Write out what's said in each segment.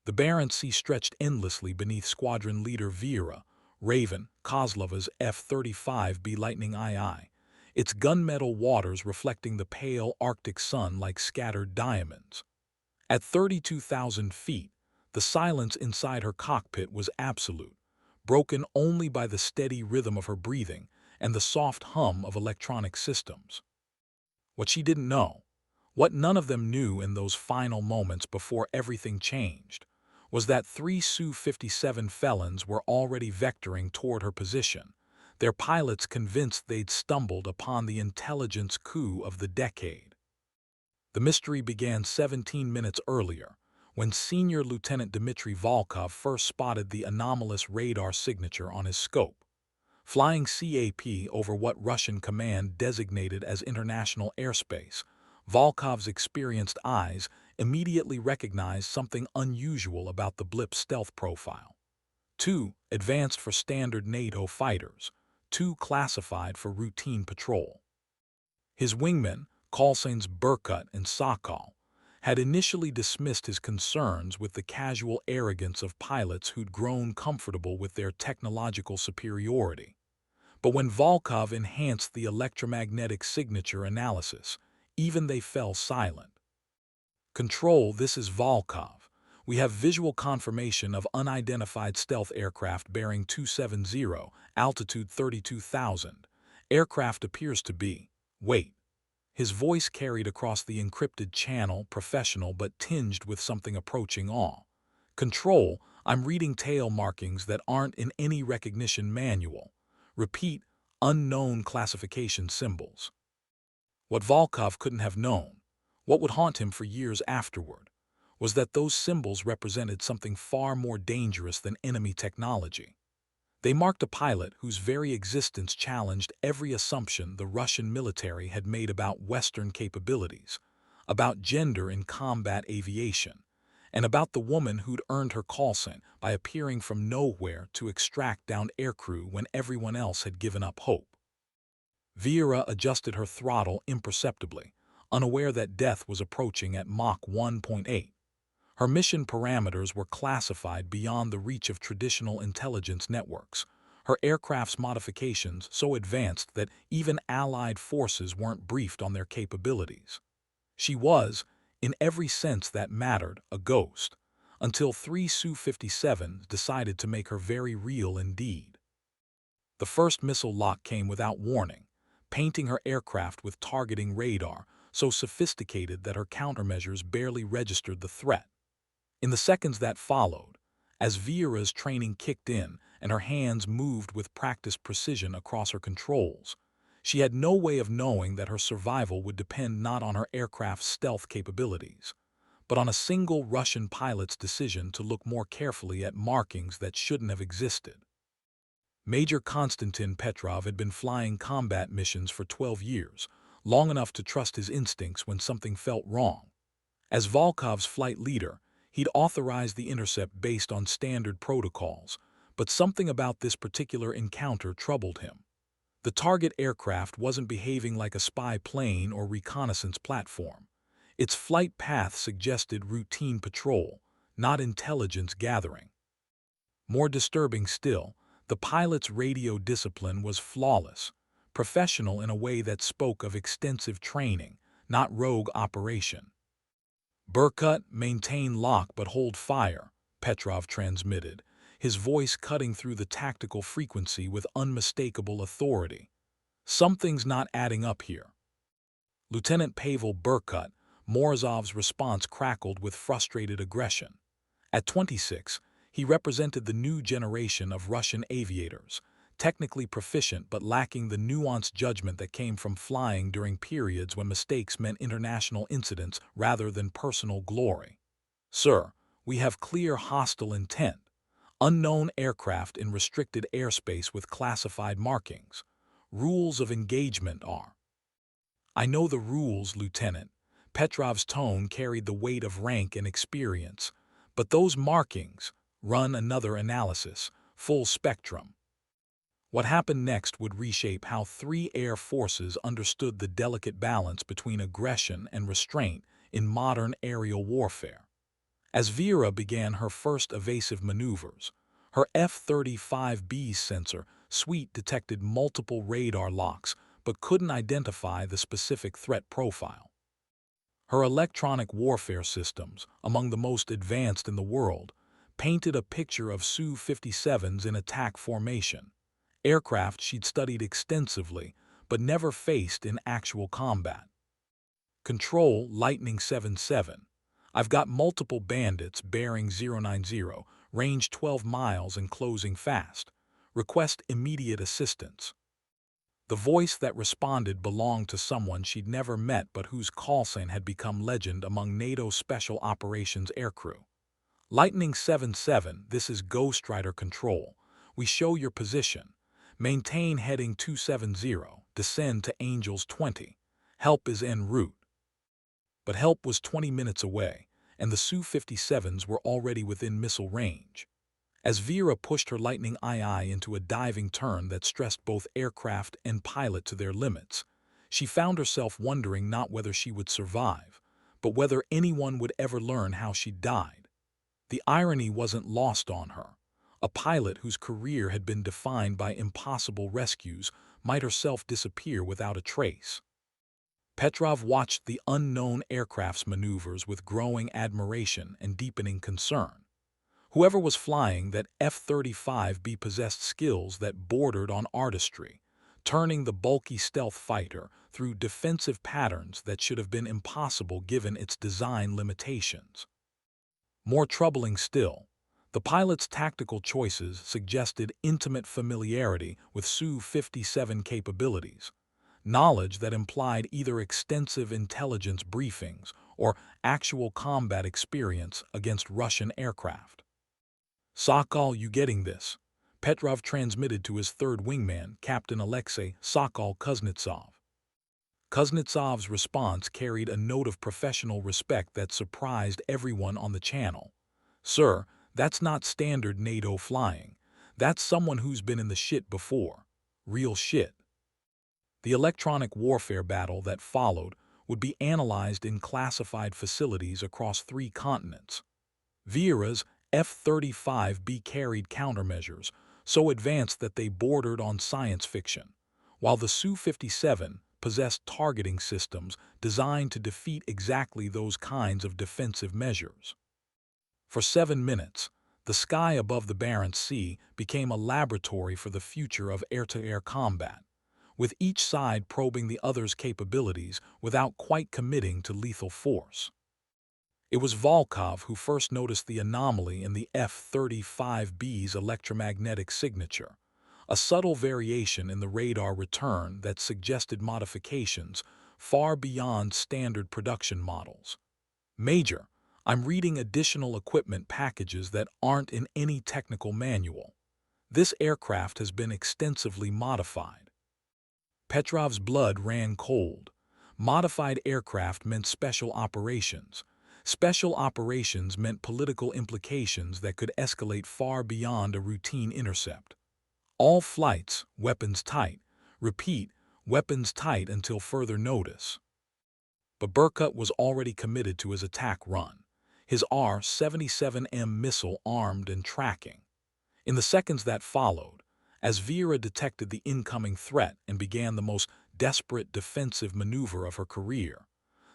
The Barents Sea stretched endlessly beneath squadron leader Vera, Raven, Kozlova's F-35B Lightning II, its gunmetal waters reflecting the pale Arctic sun like scattered diamonds. At 32,000 feet, the silence inside her cockpit was absolute, broken only by the steady rhythm of her breathing and the soft hum of electronic systems. What she didn't know, what none of them knew in those final moments before everything changed, was that three Su-57 felons were already vectoring toward her position, their pilots convinced they'd stumbled upon the intelligence coup of the decade. The mystery began 17 minutes earlier, when Senior Lieutenant Dmitry Volkov first spotted the anomalous radar signature on his scope. Flying CAP over what Russian command designated as international airspace, Volkov's experienced eyes immediately recognized something unusual about the blip's stealth profile. Two advanced for standard NATO fighters, two classified for routine patrol. His wingmen, Khalsain's Berkut and Sakal, had initially dismissed his concerns with the casual arrogance of pilots who'd grown comfortable with their technological superiority. But when Volkov enhanced the electromagnetic signature analysis, even they fell silent. "Control, this is Volkov. We have visual confirmation of unidentified stealth aircraft bearing 270, altitude 32,000. Aircraft appears to be, wait." His voice carried across the encrypted channel, professional but tinged with something approaching awe. "Control, I'm reading tail markings that aren't in any recognition manual. Repeat, unknown classification symbols." What Volkov couldn't have known, what would haunt him for years afterward, was that those symbols represented something far more dangerous than enemy technology. They marked a pilot whose very existence challenged every assumption the Russian military had made about Western capabilities, about gender in combat aviation, and about the woman who'd earned her call sign by appearing from nowhere to extract downed aircrew when everyone else had given up hope. Vera adjusted her throttle imperceptibly, unaware that death was approaching at Mach 1.8. Her mission parameters were classified beyond the reach of traditional intelligence networks, her aircraft's modifications so advanced that even Allied forces weren't briefed on their capabilities. She was, in every sense that mattered, a ghost, until three Su-57s decided to make her very real indeed. The first missile lock came without warning, painting her aircraft with targeting radar so sophisticated that her countermeasures barely registered the threat. In the seconds that followed, as Vera's training kicked in and her hands moved with practiced precision across her controls, she had no way of knowing that her survival would depend not on her aircraft's stealth capabilities, but on a single Russian pilot's decision to look more carefully at markings that shouldn't have existed. Major Konstantin Petrov had been flying combat missions for 12 years, long enough to trust his instincts when something felt wrong. As Volkov's flight leader, he'd authorized the intercept based on standard protocols, but something about this particular encounter troubled him. The target aircraft wasn't behaving like a spy plane or reconnaissance platform. Its flight path suggested routine patrol, not intelligence gathering. More disturbing still, the pilot's radio discipline was flawless, professional in a way that spoke of extensive training, not rogue operation. "Berkut, maintain lock but hold fire," Petrov transmitted, his voice cutting through the tactical frequency with unmistakable authority. "Something's not adding up here." Lieutenant Pavel Berkut, Morozov's response crackled with frustrated aggression. At 26, he represented the new generation of Russian aviators, technically proficient but lacking the nuanced judgment that came from flying during periods when mistakes meant international incidents rather than personal glory. "Sir, we have clear hostile intent. Unknown aircraft in restricted airspace with classified markings. Rules of engagement are." "I know the rules, Lieutenant." Petrov's tone carried the weight of rank and experience. "But those markings, run another analysis, full spectrum." What happened next would reshape how three air forces understood the delicate balance between aggression and restraint in modern aerial warfare. As Vera began her first evasive maneuvers, her F-35B's sensor suite detected multiple radar locks but couldn't identify the specific threat profile. Her electronic warfare systems, among the most advanced in the world, painted a picture of Su-57s in attack formation, aircraft she'd studied extensively but never faced in actual combat. Control Lightning 77. I've got multiple bandits bearing 090, range 12 miles and closing fast. Request immediate assistance. The voice that responded belonged to someone she'd never met but whose call sign had become legend among NATO Special Operations aircrew. Lightning 77, this is Ghost Rider Control. We show your position. Maintain heading 270, descend to Angels 20. Help is en route. But help was 20 minutes away, and the Su-57s were already within missile range. As Vera pushed her Lightning II into a diving turn that stressed both aircraft and pilot to their limits, she found herself wondering not whether she would survive, but whether anyone would ever learn how she died. The irony wasn't lost on her. A pilot whose career had been defined by impossible rescues might herself disappear without a trace. Petrov watched the unknown aircraft's maneuvers with growing admiration and deepening concern. Whoever was flying that F-35B possessed skills that bordered on artistry, turning the bulky stealth fighter through defensive patterns that should have been impossible given its design limitations. More troubling still, the pilot's tactical choices suggested intimate familiarity with Su-57 capabilities, knowledge that implied either extensive intelligence briefings or actual combat experience against Russian aircraft. "Sokol, you getting this?" Petrov transmitted to his third wingman, Captain Alexei Sokol Kuznetsov. Kuznetsov's response carried a note of professional respect that surprised everyone on the channel. "Sir, that's not standard NATO flying. That's someone who's been in the shit before. Real shit." The electronic warfare battle that followed would be analyzed in classified facilities across 3 continents. Vera's F-35B carried countermeasures, so advanced that they bordered on science fiction, while the Su-57 possessed targeting systems designed to defeat exactly those kinds of defensive measures. For 7 minutes, the sky above the Barents Sea became a laboratory for the future of air-to-air combat, with each side probing the other's capabilities without quite committing to lethal force. It was Volkov who first noticed the anomaly in the F-35B's electromagnetic signature, a subtle variation in the radar return that suggested modifications far beyond standard production models. "Major, I'm reading additional equipment packages that aren't in any technical manual. This aircraft has been extensively modified." Petrov's blood ran cold. Modified aircraft meant special operations. Special operations meant political implications that could escalate far beyond a routine intercept. All flights, weapons tight. Repeat, weapons tight until further notice. But Berkut was already committed to his attack run, his R-77M missile armed and tracking. In the seconds that followed, as Vera detected the incoming threat and began the most desperate defensive maneuver of her career,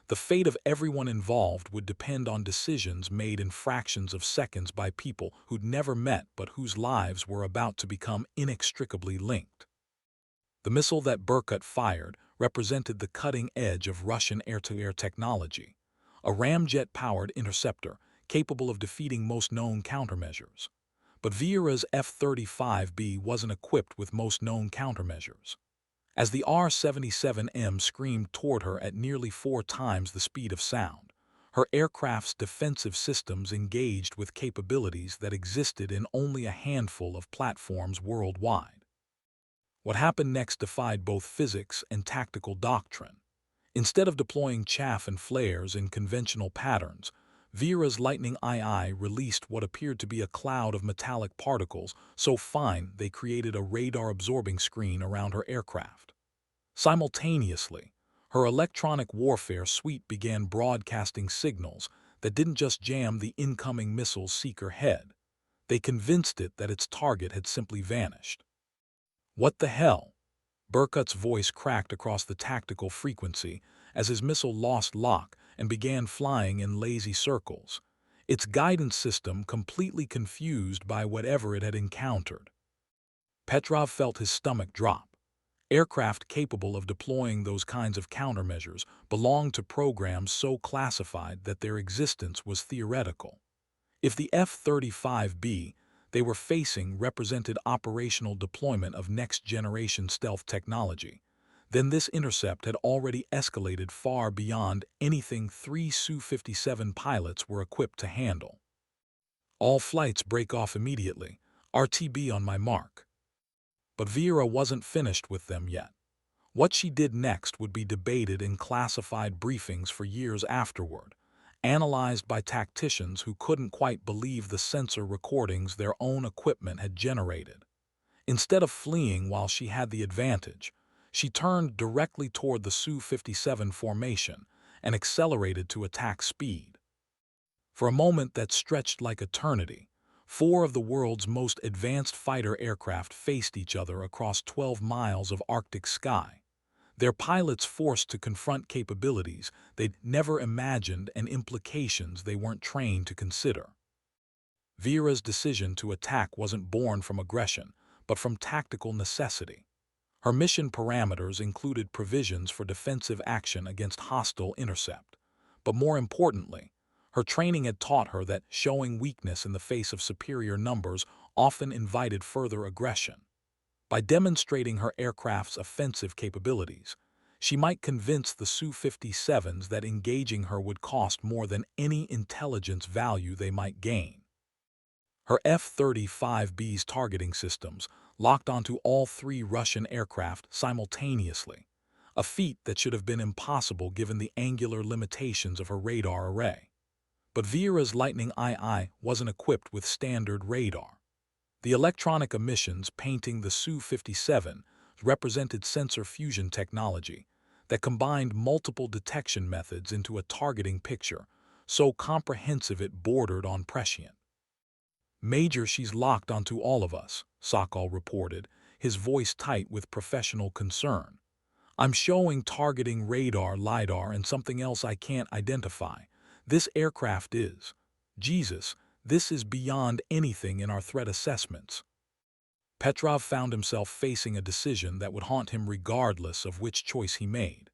the fate of everyone involved would depend on decisions made in fractions of seconds by people who'd never met but whose lives were about to become inextricably linked. The missile that Berkut fired represented the cutting edge of Russian air-to-air technology, a ramjet-powered interceptor capable of defeating most known countermeasures. But Vera's F-35B wasn't equipped with most known countermeasures. As the R-77M screamed toward her at nearly 4 times the speed of sound, her aircraft's defensive systems engaged with capabilities that existed in only a handful of platforms worldwide. What happened next defied both physics and tactical doctrine. Instead of deploying chaff and flares in conventional patterns, Vera's Lightning II released what appeared to be a cloud of metallic particles so fine they created a radar-absorbing screen around her aircraft. Simultaneously, her electronic warfare suite began broadcasting signals that didn't just jam the incoming missile's seeker head. They convinced it that its target had simply vanished. What the hell? Burkutt's voice cracked across the tactical frequency as his missile lost lock and began flying in lazy circles, its guidance system completely confused by whatever it had encountered. Petrov felt his stomach drop. Aircraft capable of deploying those kinds of countermeasures belonged to programs so classified that their existence was theoretical. If the F-35B they were facing represented operational deployment of next-generation stealth technology, then this intercept had already escalated far beyond anything 3 Su-57 pilots were equipped to handle. All flights break off immediately, RTB on my mark. But Vera wasn't finished with them yet. What she did next would be debated in classified briefings for years afterward, analyzed by tacticians who couldn't quite believe the sensor recordings their own equipment had generated. Instead of fleeing while she had the advantage, she turned directly toward the Su-57 formation and accelerated to attack speed. For a moment that stretched like eternity, 4 of the world's most advanced fighter aircraft faced each other across 12 miles of Arctic sky, their pilots forced to confront capabilities they'd never imagined and implications they weren't trained to consider. Vera's decision to attack wasn't born from aggression, but from tactical necessity. Her mission parameters included provisions for defensive action against hostile intercept, but more importantly, her training had taught her that showing weakness in the face of superior numbers often invited further aggression. By demonstrating her aircraft's offensive capabilities, she might convince the Su-57s that engaging her would cost more than any intelligence value they might gain. Her F-35B's targeting systems locked onto all 3 Russian aircraft simultaneously, a feat that should have been impossible given the angular limitations of her radar array. But Vera's Lightning II wasn't equipped with standard radar. The electronic emissions painting the Su-57 represented sensor fusion technology that combined multiple detection methods into a targeting picture so comprehensive it bordered on prescient. "Major, she's locked onto all of us," Sokol reported, his voice tight with professional concern. "I'm showing targeting radar, LiDAR, and something else I can't identify. This aircraft is... Jesus, this is beyond anything in our threat assessments." Petrov found himself facing a decision that would haunt him regardless of which choice he made: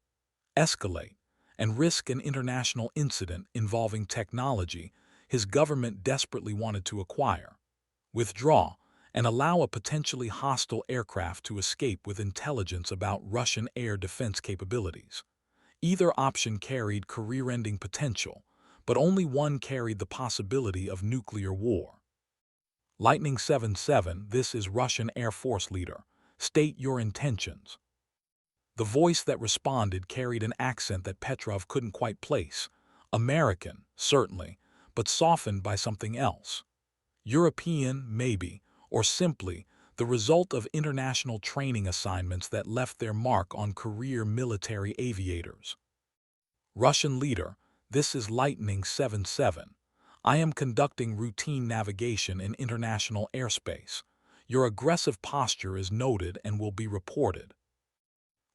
escalate and risk an international incident involving technology his government desperately wanted to acquire, withdraw, and allow a potentially hostile aircraft to escape with intelligence about Russian air defense capabilities. Either option carried career-ending potential, but only one carried the possibility of nuclear war. Lightning 77, this is Russian Air Force leader. State your intentions. The voice that responded carried an accent that Petrov couldn't quite place. American, certainly, but softened by something else. European, maybe, or simply the result of international training assignments that left their mark on career military aviators. Russian leader, this is Lightning 77. I am conducting routine navigation in international airspace. Your aggressive posture is noted and will be reported.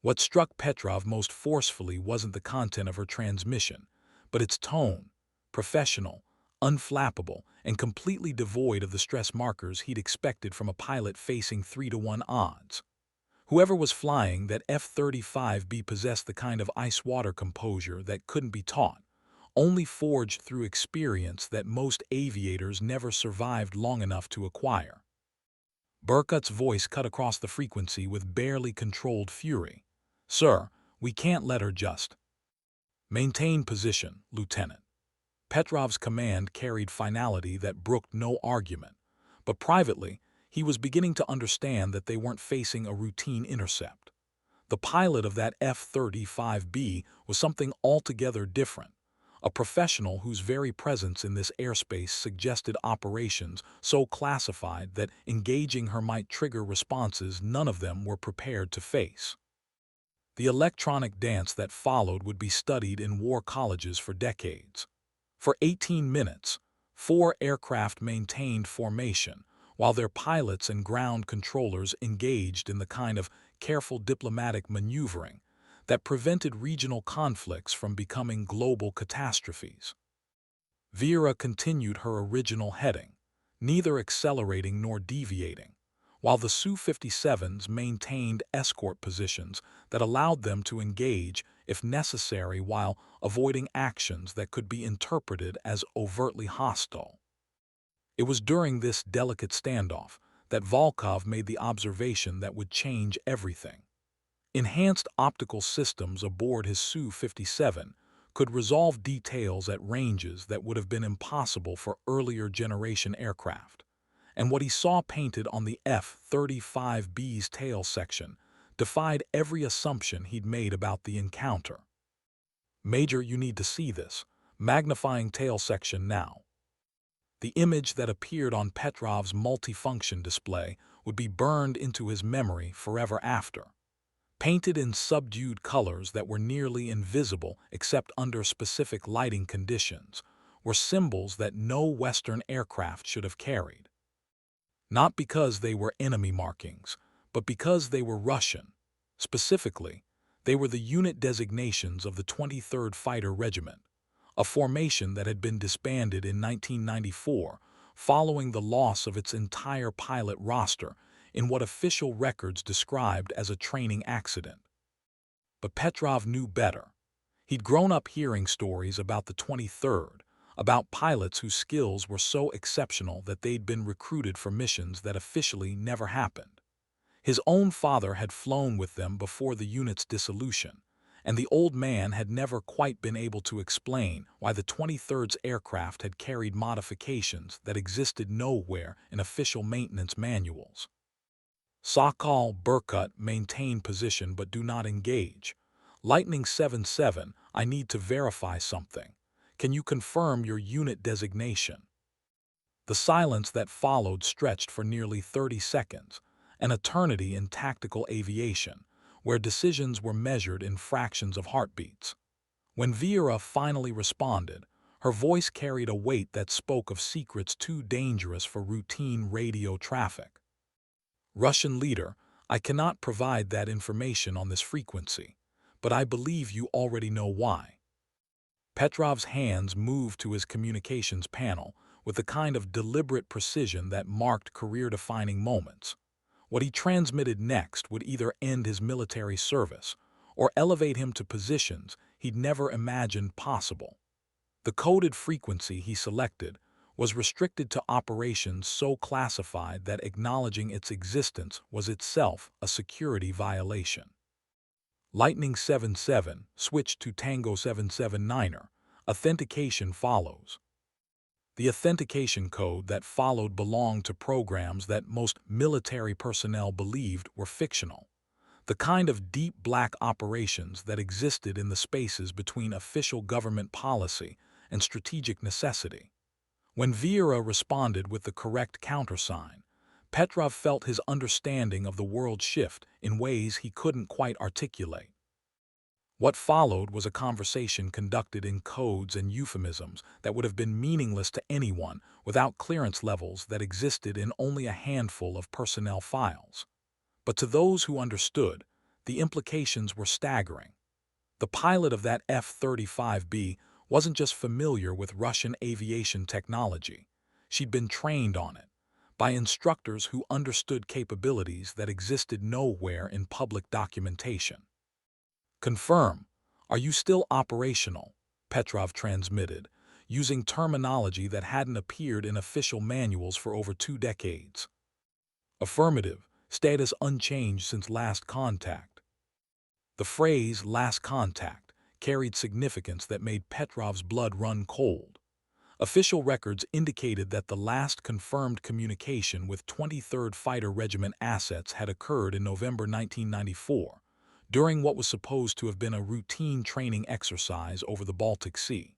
What struck Petrov most forcefully wasn't the content of her transmission, but its tone, professional, unflappable, and completely devoid of the stress markers he'd expected from a pilot facing 3-to-1 odds. Whoever was flying that F-35B possessed the kind of ice-water composure that couldn't be taught, only forged through experience that most aviators never survived long enough to acquire. Burkutt's voice cut across the frequency with barely controlled fury. "Sir, we can't let her just..." "Maintain position, Lieutenant." Petrov's command carried finality that brooked no argument, but privately, he was beginning to understand that they weren't facing a routine intercept. The pilot of that F-35B was something altogether different, a professional whose very presence in this airspace suggested operations so classified that engaging her might trigger responses none of them were prepared to face. The electronic dance that followed would be studied in war colleges for decades. For 18 minutes, 4 aircraft maintained formation, while their pilots and ground controllers engaged in the kind of careful diplomatic maneuvering that prevented regional conflicts from becoming global catastrophes. Vera continued her original heading, neither accelerating nor deviating, while the Su-57s maintained escort positions that allowed them to engage if necessary while avoiding actions that could be interpreted as overtly hostile. It was during this delicate standoff that Volkov made the observation that would change everything. Enhanced optical systems aboard his Su-57 could resolve details at ranges that would have been impossible for earlier generation aircraft, and what he saw painted on the F-35B's tail section defied every assumption he'd made about the encounter. "Major, you need to see this. Magnifying tail section now." The image that appeared on Petrov's multifunction display would be burned into his memory forever after. Painted in subdued colors that were nearly invisible except under specific lighting conditions, were symbols that no Western aircraft should have carried. Not because they were enemy markings, but because they were Russian. Specifically, they were the unit designations of the 23rd Fighter Regiment, a formation that had been disbanded in 1994 following the loss of its entire pilot roster in what official records described as a training accident. But Petrov knew better. He'd grown up hearing stories about the 23rd, about pilots whose skills were so exceptional that they'd been recruited for missions that officially never happened. His own father had flown with them before the unit's dissolution, and the old man had never quite been able to explain why the 23rd's aircraft had carried modifications that existed nowhere in official maintenance manuals. Sokol, Berkut, maintain position but do not engage. Lightning 7-7, I need to verify something. Can you confirm your unit designation? The silence that followed stretched for nearly 30 seconds, an eternity in tactical aviation, where decisions were measured in fractions of heartbeats. When Vera finally responded, her voice carried a weight that spoke of secrets too dangerous for routine radio traffic. "Russian leader, I cannot provide that information on this frequency, but I believe you already know why." Petrov's hands moved to his communications panel with the kind of deliberate precision that marked career-defining moments. What he transmitted next would either end his military service or elevate him to positions he'd never imagined possible. The coded frequency he selected was restricted to operations so classified that acknowledging its existence was itself a security violation. Lightning 7-7 switched to Tango 779er. Authentication follows. The authentication code that followed belonged to programs that most military personnel believed were fictional, the kind of deep black operations that existed in the spaces between official government policy and strategic necessity. When Vera responded with the correct countersign, Petrov felt his understanding of the world shift in ways he couldn't quite articulate. What followed was a conversation conducted in codes and euphemisms that would have been meaningless to anyone without clearance levels that existed in only a handful of personnel files. But to those who understood, the implications were staggering. The pilot of that F-35B wasn't just familiar with Russian aviation technology. She'd been trained on it by instructors who understood capabilities that existed nowhere in public documentation. "Confirm. Are you still operational?" Petrov transmitted, using terminology that hadn't appeared in official manuals for over 2 decades. "Affirmative. Status unchanged since last contact." The phrase "last contact" carried significance that made Petrov's blood run cold. Official records indicated that the last confirmed communication with 23rd Fighter Regiment assets had occurred in November 1994, during what was supposed to have been a routine training exercise over the Baltic Sea.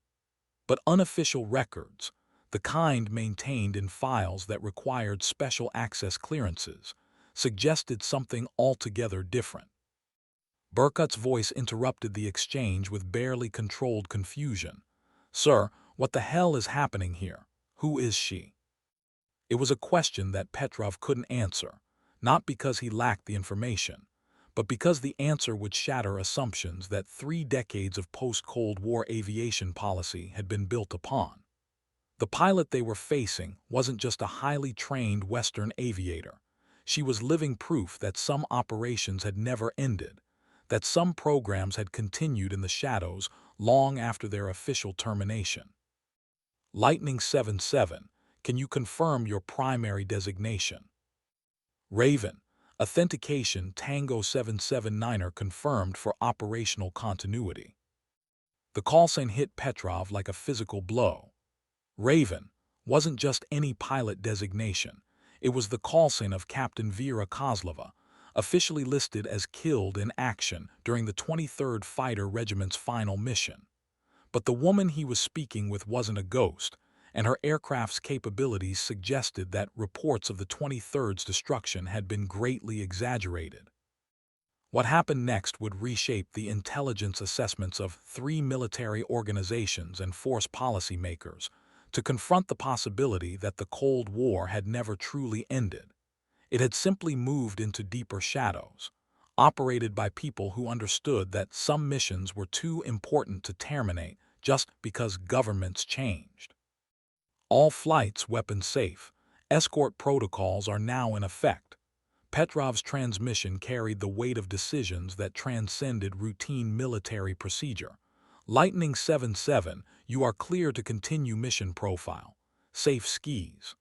But unofficial records, the kind maintained in files that required special access clearances, suggested something altogether different. Berkut's voice interrupted the exchange with barely controlled confusion. "Sir, What the hell is happening here? Who is she? It was a question that Petrov couldn't answer, not because he lacked the information, but because the answer would shatter assumptions that 3 decades of post-Cold War aviation policy had been built upon. The pilot they were facing wasn't just a highly trained Western aviator. She was living proof that some operations had never ended, that some programs had continued in the shadows long after their official termination. Lightning 77, can you confirm your primary designation? Raven, authentication Tango 779er confirmed for operational continuity. The call sign hit Petrov like a physical blow. Raven wasn't just any pilot designation. It was the call sign of Captain Vera Kozlova, officially listed as killed in action during the 23rd Fighter Regiment's final mission. But the woman he was speaking with wasn't a ghost, and her aircraft's capabilities suggested that reports of the 23rd's destruction had been greatly exaggerated. What happened next would reshape the intelligence assessments of 3 military organizations and force policymakers to confront the possibility that the Cold War had never truly ended. It had simply moved into deeper shadows, operated by people who understood that some missions were too important to terminate just because governments changed. All flights weapons safe. Escort protocols are now in effect. Petrov's transmission carried the weight of decisions that transcended routine military procedure. Lightning 77, you are clear to continue mission profile. Safe skis.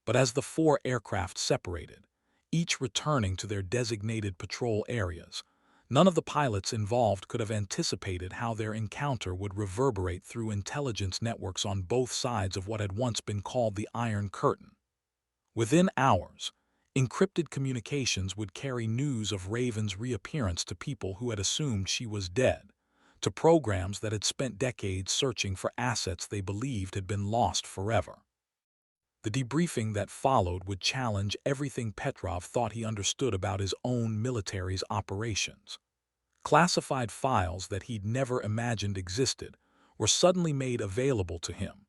But as the 4 aircraft separated, each returning to their designated patrol areas, none of the pilots involved could have anticipated how their encounter would reverberate through intelligence networks on both sides of what had once been called the Iron Curtain. Within hours, encrypted communications would carry news of Raven's reappearance to people who had assumed she was dead, to programs that had spent decades searching for assets they believed had been lost forever. The debriefing that followed would challenge everything Petrov thought he understood about his own military's operations. Classified files that he'd never imagined existed were suddenly made available to him.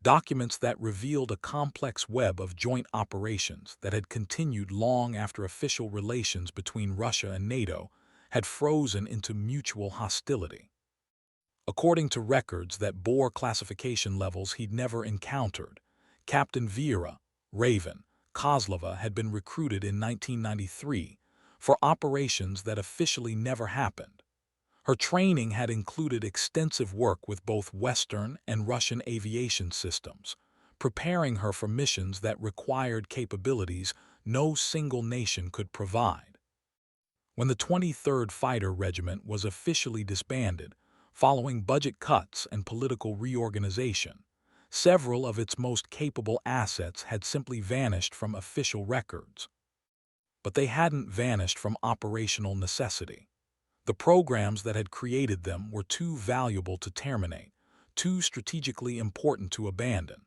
Documents that revealed a complex web of joint operations that had continued long after official relations between Russia and NATO had frozen into mutual hostility. According to records that bore classification levels he'd never encountered, Captain Vera, Raven, Kozlova had been recruited in 1993 for operations that officially never happened. Her training had included extensive work with both Western and Russian aviation systems, preparing her for missions that required capabilities no single nation could provide. When the 23rd Fighter Regiment was officially disbanded, following budget cuts and political reorganization, several of its most capable assets had simply vanished from official records. But they hadn't vanished from operational necessity. The programs that had created them were too valuable to terminate, too strategically important to abandon.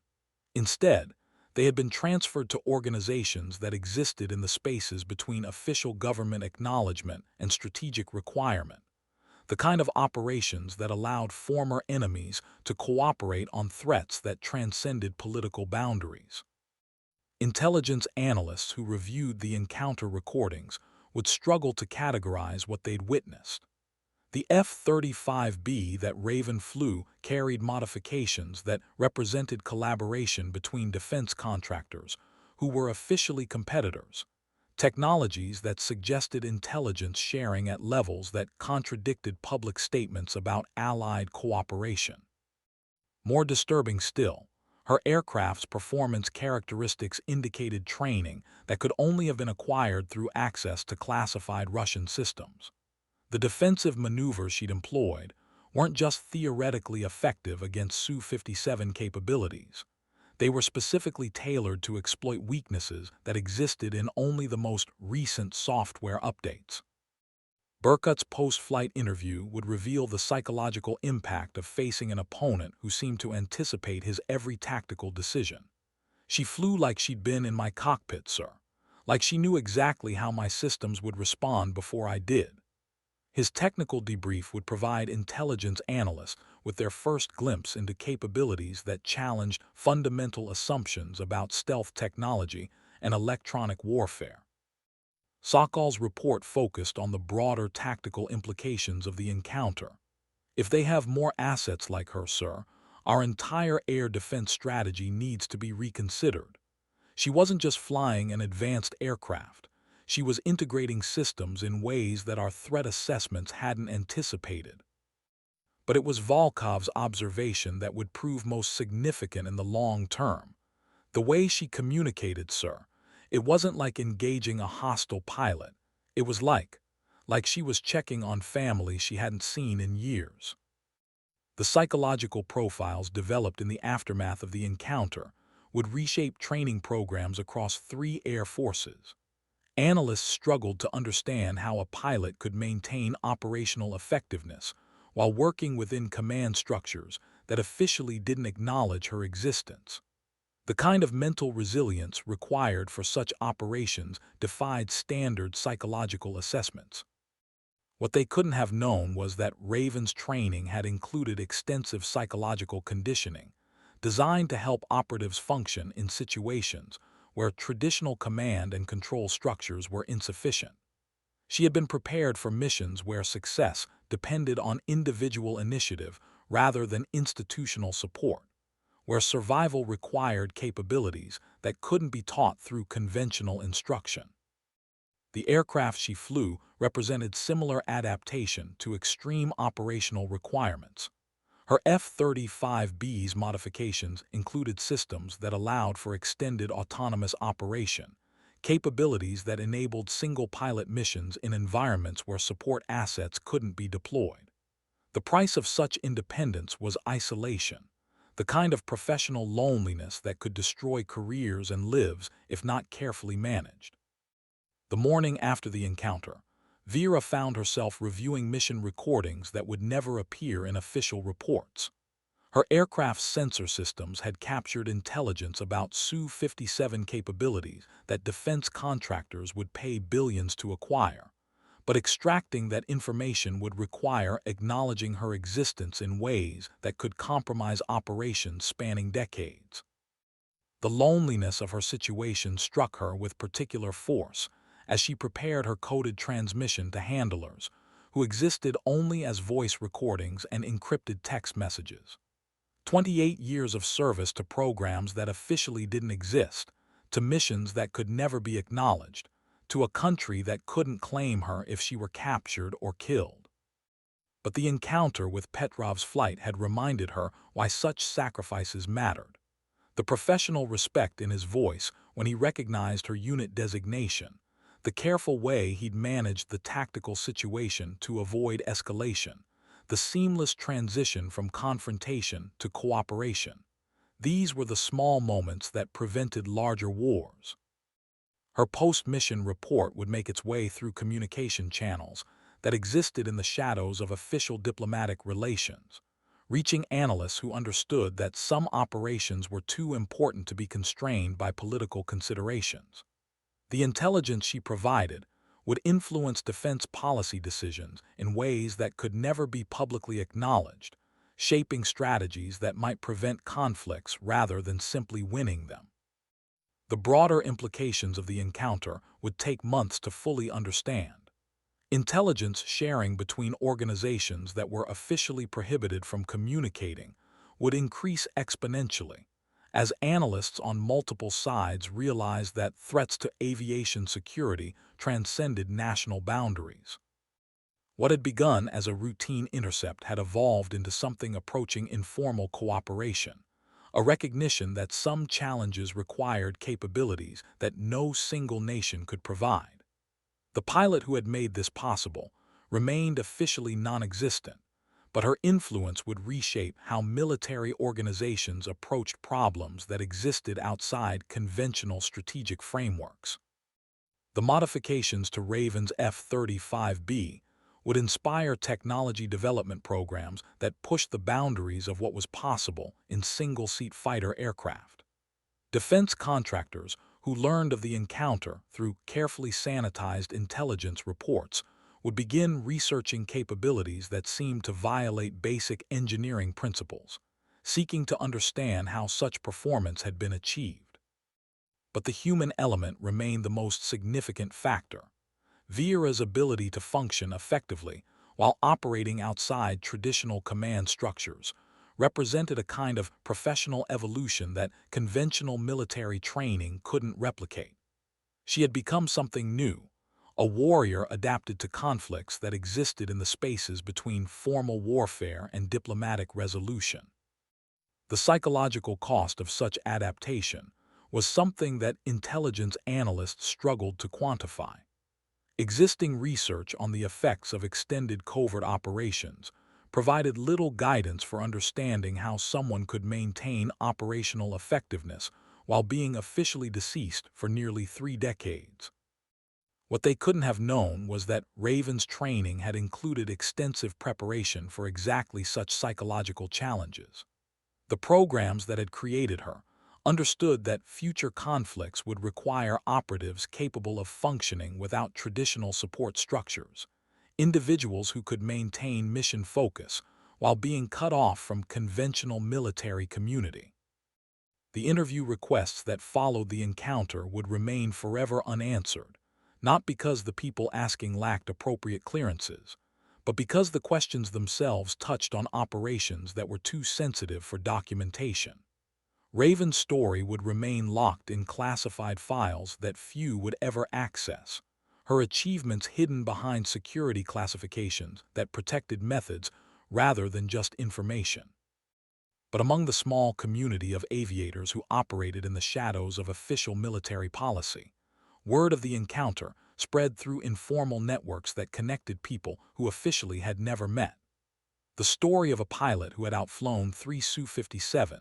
Instead, they had been transferred to organizations that existed in the spaces between official government acknowledgement and strategic requirement, the kind of operations that allowed former enemies to cooperate on threats that transcended political boundaries. Intelligence analysts who reviewed the encounter recordings would struggle to categorize what they'd witnessed. The F-35B that Raven flew carried modifications that represented collaboration between defense contractors who were officially competitors, technologies that suggested intelligence sharing at levels that contradicted public statements about allied cooperation. More disturbing still, her aircraft's performance characteristics indicated training that could only have been acquired through access to classified Russian systems. The defensive maneuvers she'd employed weren't just theoretically effective against Su-57 capabilities. They were specifically tailored to exploit weaknesses that existed in only the most recent software updates. Burkut's post-flight interview would reveal the psychological impact of facing an opponent who seemed to anticipate his every tactical decision. "She flew like she'd been in my cockpit, sir. Like she knew exactly how my systems would respond before I did." His technical debrief would provide intelligence analysts with their first glimpse into capabilities that challenged fundamental assumptions about stealth technology and electronic warfare. Sokol's report focused on the broader tactical implications of the encounter. If they have more assets like her, sir, our entire air defense strategy needs to be reconsidered. She wasn't just flying an advanced aircraft. She was integrating systems in ways that our threat assessments hadn't anticipated. But it was Volkov's observation that would prove most significant in the long term. The way she communicated, sir, it wasn't like engaging a hostile pilot. It was like she was checking on family she hadn't seen in years. The psychological profiles developed in the aftermath of the encounter would reshape training programs across 3 air forces. Analysts struggled to understand how a pilot could maintain operational effectiveness while working within command structures that officially didn't acknowledge her existence. The kind of mental resilience required for such operations defied standard psychological assessments. What they couldn't have known was that Raven's training had included extensive psychological conditioning, designed to help operatives function in situations where traditional command and control structures were insufficient. She had been prepared for missions where success depended on individual initiative rather than institutional support, where survival required capabilities that couldn't be taught through conventional instruction. The aircraft she flew represented similar adaptation to extreme operational requirements. Her F-35B's modifications included systems that allowed for extended autonomous operation, capabilities that enabled single-pilot missions in environments where support assets couldn't be deployed. The price of such independence was isolation, the kind of professional loneliness that could destroy careers and lives if not carefully managed. The morning after the encounter, Vera found herself reviewing mission recordings that would never appear in official reports. Her aircraft's sensor systems had captured intelligence about Su-57 capabilities that defense contractors would pay billions to acquire, but extracting that information would require acknowledging her existence in ways that could compromise operations spanning decades. The loneliness of her situation struck her with particular force as she prepared her coded transmission to handlers, who existed only as voice recordings and encrypted text messages. 28 years of service to programs that officially didn't exist, to missions that could never be acknowledged, to a country that couldn't claim her if she were captured or killed. But the encounter with Petrov's flight had reminded her why such sacrifices mattered. The professional respect in his voice when he recognized her unit designation, the careful way he'd managed the tactical situation to avoid escalation, the seamless transition from confrontation to cooperation. These were the small moments that prevented larger wars. Her post-mission report would make its way through communication channels that existed in the shadows of official diplomatic relations, reaching analysts who understood that some operations were too important to be constrained by political considerations. The intelligence she provided would influence defense policy decisions in ways that could never be publicly acknowledged, shaping strategies that might prevent conflicts rather than simply winning them. The broader implications of the encounter would take months to fully understand. Intelligence sharing between organizations that were officially prohibited from communicating would increase exponentially, as analysts on multiple sides realized that threats to aviation security transcended national boundaries. What had begun as a routine intercept had evolved into something approaching informal cooperation, a recognition that some challenges required capabilities that no single nation could provide. The pilot who had made this possible remained officially non-existent, but her influence would reshape how military organizations approached problems that existed outside conventional strategic frameworks. The modifications to Raven's F-35B would inspire technology development programs that pushed the boundaries of what was possible in single-seat fighter aircraft. Defense contractors who learned of the encounter through carefully sanitized intelligence reports would begin researching capabilities that seemed to violate basic engineering principles, seeking to understand how such performance had been achieved. But the human element remained the most significant factor. Vieira's ability to function effectively while operating outside traditional command structures represented a kind of professional evolution that conventional military training couldn't replicate. She had become something new, a warrior adapted to conflicts that existed in the spaces between formal warfare and diplomatic resolution. The psychological cost of such adaptation was something that intelligence analysts struggled to quantify. Existing research on the effects of extended covert operations provided little guidance for understanding how someone could maintain operational effectiveness while being officially deceased for nearly 3 decades. What they couldn't have known was that Raven's training had included extensive preparation for exactly such psychological challenges. The programs that had created her understood that future conflicts would require operatives capable of functioning without traditional support structures, individuals who could maintain mission focus while being cut off from conventional military community. The interview requests that followed the encounter would remain forever unanswered, not because the people asking lacked appropriate clearances, but because the questions themselves touched on operations that were too sensitive for documentation. Raven's story would remain locked in classified files that few would ever access, her achievements hidden behind security classifications that protected methods rather than just information. But among the small community of aviators who operated in the shadows of official military policy, word of the encounter spread through informal networks that connected people who officially had never met. The story of a pilot who had outflown 3 Su-57s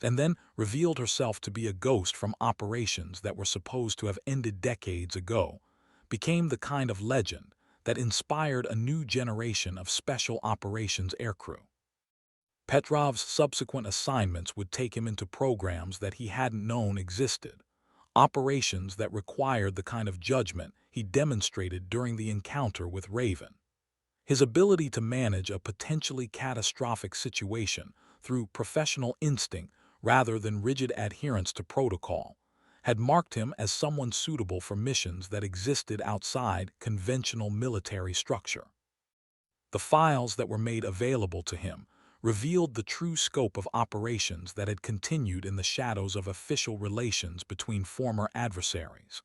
and then revealed herself to be a ghost from operations that were supposed to have ended decades ago became the kind of legend that inspired a new generation of special operations aircrew. Petrov's subsequent assignments would take him into programs that he hadn't known existed, operations that required the kind of judgment he demonstrated during the encounter with Raven. His ability to manage a potentially catastrophic situation through professional instinct rather than rigid adherence to protocol had marked him as someone suitable for missions that existed outside conventional military structure. The files that were made available to him revealed the true scope of operations that had continued in the shadows of official relations between former adversaries.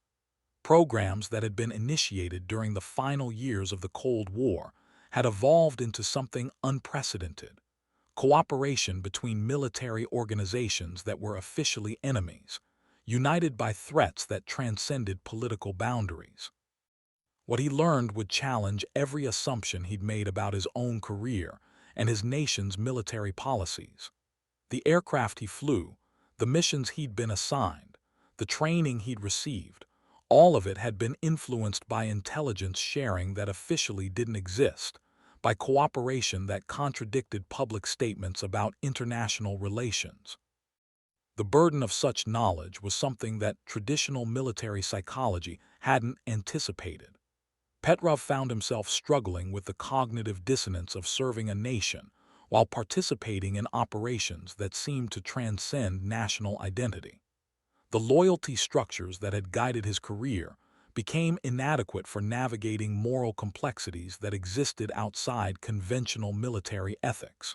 Programs that had been initiated during the final years of the Cold War had evolved into something unprecedented: cooperation between military organizations that were officially enemies, united by threats that transcended political boundaries. What he learned would challenge every assumption he'd made about his own career and his nation's military policies. The aircraft he flew, the missions he'd been assigned, the training he'd received, all of it had been influenced by intelligence sharing that officially didn't exist, by cooperation that contradicted public statements about international relations. The burden of such knowledge was something that traditional military psychology hadn't anticipated. Petrov found himself struggling with the cognitive dissonance of serving a nation while participating in operations that seemed to transcend national identity. The loyalty structures that had guided his career became inadequate for navigating moral complexities that existed outside conventional military ethics.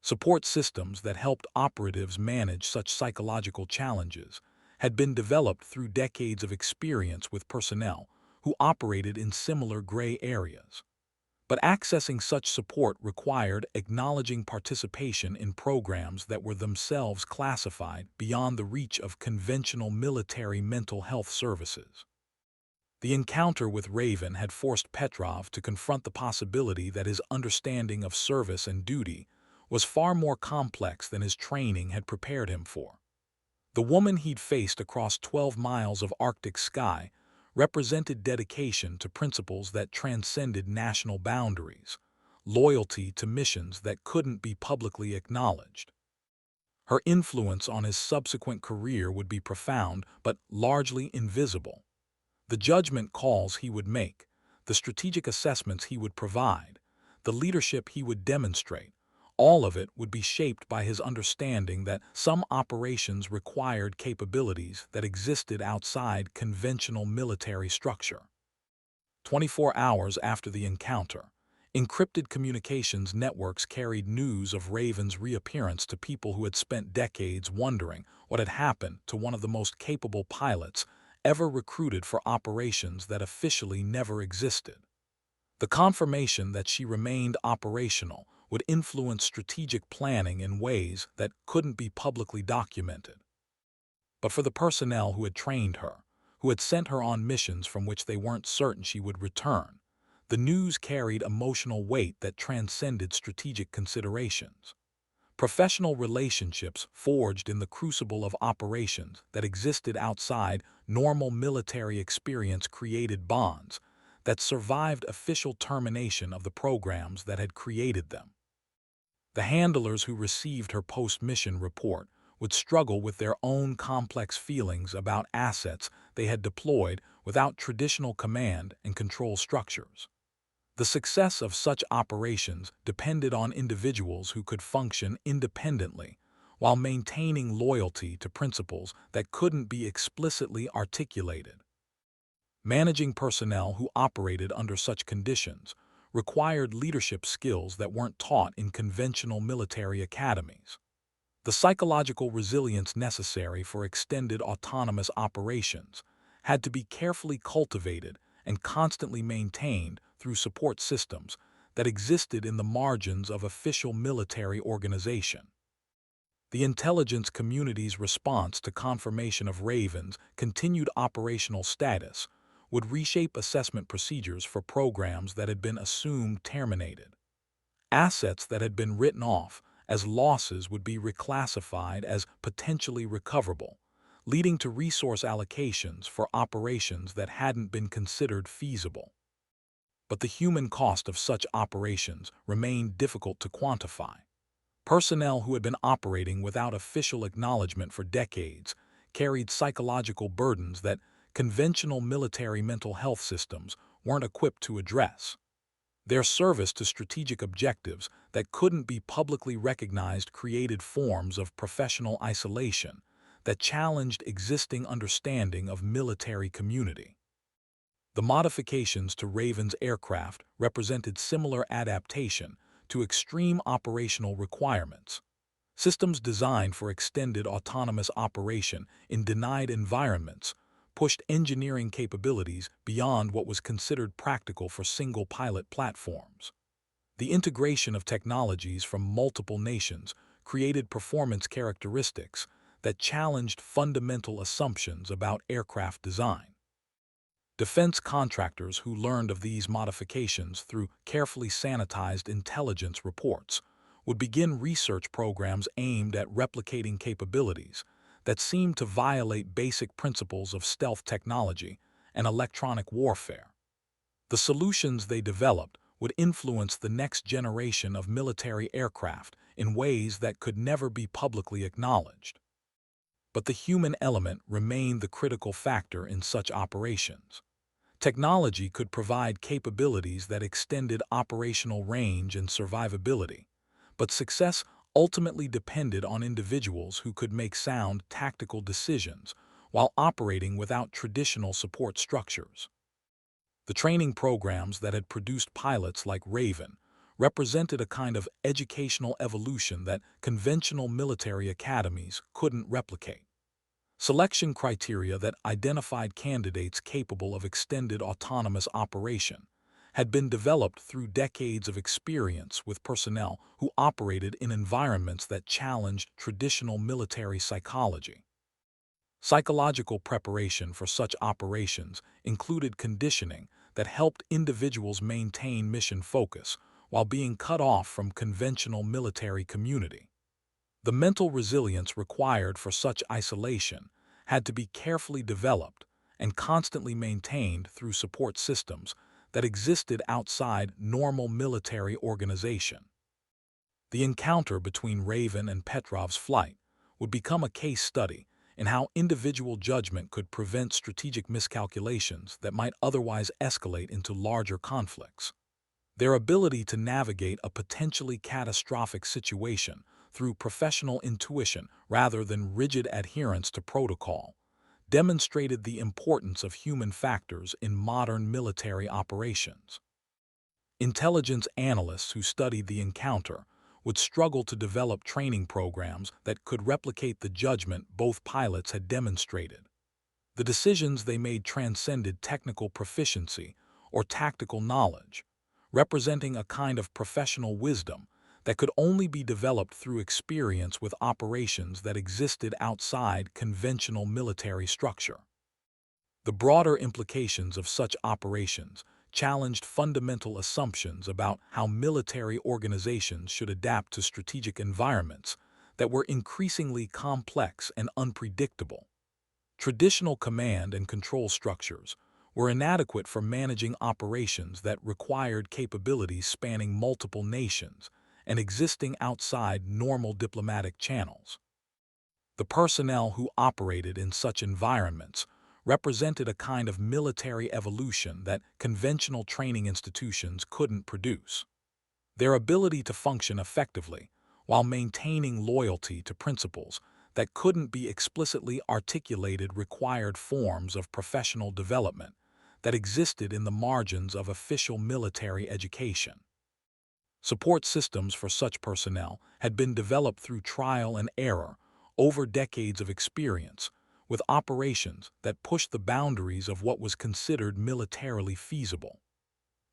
Support systems that helped operatives manage such psychological challenges had been developed through decades of experience with personnel who operated in similar gray areas. But accessing such support required acknowledging participation in programs that were themselves classified beyond the reach of conventional military mental health services. The encounter with Raven had forced Petrov to confront the possibility that his understanding of service and duty was far more complex than his training had prepared him for. The woman he'd faced across 12 miles of Arctic sky represented dedication to principles that transcended national boundaries, loyalty to missions that couldn't be publicly acknowledged. Her influence on his subsequent career would be profound but largely invisible. The judgment calls he would make, the strategic assessments he would provide, the leadership he would demonstrate, all of it would be shaped by his understanding that some operations required capabilities that existed outside conventional military structure. 24 hours after the encounter, encrypted communications networks carried news of Raven's reappearance to people who had spent decades wondering what had happened to one of the most capable pilots ever recruited for operations that officially never existed. The confirmation that she remained operational would influence strategic planning in ways that couldn't be publicly documented. But for the personnel who had trained her, who had sent her on missions from which they weren't certain she would return, the news carried emotional weight that transcended strategic considerations. Professional relationships forged in the crucible of operations that existed outside normal military experience created bonds that survived official termination of the programs that had created them. The handlers who received her post-mission report would struggle with their own complex feelings about assets they had deployed without traditional command and control structures. The success of such operations depended on individuals who could function independently while maintaining loyalty to principles that couldn't be explicitly articulated. Managing personnel who operated under such conditions required leadership skills that weren't taught in conventional military academies. The psychological resilience necessary for extended autonomous operations had to be carefully cultivated and constantly maintained through support systems that existed in the margins of official military organization. The intelligence community's response to confirmation of Raven's continued operational status would reshape assessment procedures for programs that had been assumed terminated. Assets that had been written off as losses would be reclassified as potentially recoverable, leading to resource allocations for operations that hadn't been considered feasible. But the human cost of such operations remained difficult to quantify. Personnel who had been operating without official acknowledgement for decades carried psychological burdens that conventional military mental health systems weren't equipped to address. Their service to strategic objectives that couldn't be publicly recognized created forms of professional isolation that challenged existing understanding of military community. The modifications to Raven's aircraft represented similar adaptation to extreme operational requirements. Systems designed for extended autonomous operation in denied environments pushed engineering capabilities beyond what was considered practical for single-pilot platforms. The integration of technologies from multiple nations created performance characteristics that challenged fundamental assumptions about aircraft design. Defense contractors who learned of these modifications through carefully sanitized intelligence reports would begin research programs aimed at replicating capabilities that seemed to violate basic principles of stealth technology and electronic warfare. The solutions they developed would influence the next generation of military aircraft in ways that could never be publicly acknowledged. But the human element remained the critical factor in such operations. Technology could provide capabilities that extended operational range and survivability, but success ultimately depended on individuals who could make sound tactical decisions while operating without traditional support structures. The training programs that had produced pilots like Raven represented a kind of educational evolution that conventional military academies couldn't replicate. Selection criteria that identified candidates capable of extended autonomous operation had been developed through decades of experience with personnel who operated in environments that challenged traditional military psychology. Psychological preparation for such operations included conditioning that helped individuals maintain mission focus while being cut off from conventional military community. The mental resilience required for such isolation had to be carefully developed and constantly maintained through support systems that existed outside normal military organization. The encounter between Raven and Petrov's flight would become a case study in how individual judgment could prevent strategic miscalculations that might otherwise escalate into larger conflicts. Their ability to navigate a potentially catastrophic situation through professional intuition rather than rigid adherence to protocol demonstrated the importance of human factors in modern military operations. Intelligence analysts who studied the encounter would struggle to develop training programs that could replicate the judgment both pilots had demonstrated. The decisions they made transcended technical proficiency or tactical knowledge, representing a kind of professional wisdom that could only be developed through experience with operations that existed outside conventional military structure. The broader implications of such operations challenged fundamental assumptions about how military organizations should adapt to strategic environments that were increasingly complex and unpredictable. Traditional command and control structures were inadequate for managing operations that required capabilities spanning multiple nations and existing outside normal diplomatic channels. The personnel who operated in such environments represented a kind of military evolution that conventional training institutions couldn't produce. Their ability to function effectively while maintaining loyalty to principles that couldn't be explicitly articulated required forms of professional development that existed in the margins of official military education. Support systems for such personnel had been developed through trial and error over decades of experience, with operations that pushed the boundaries of what was considered militarily feasible.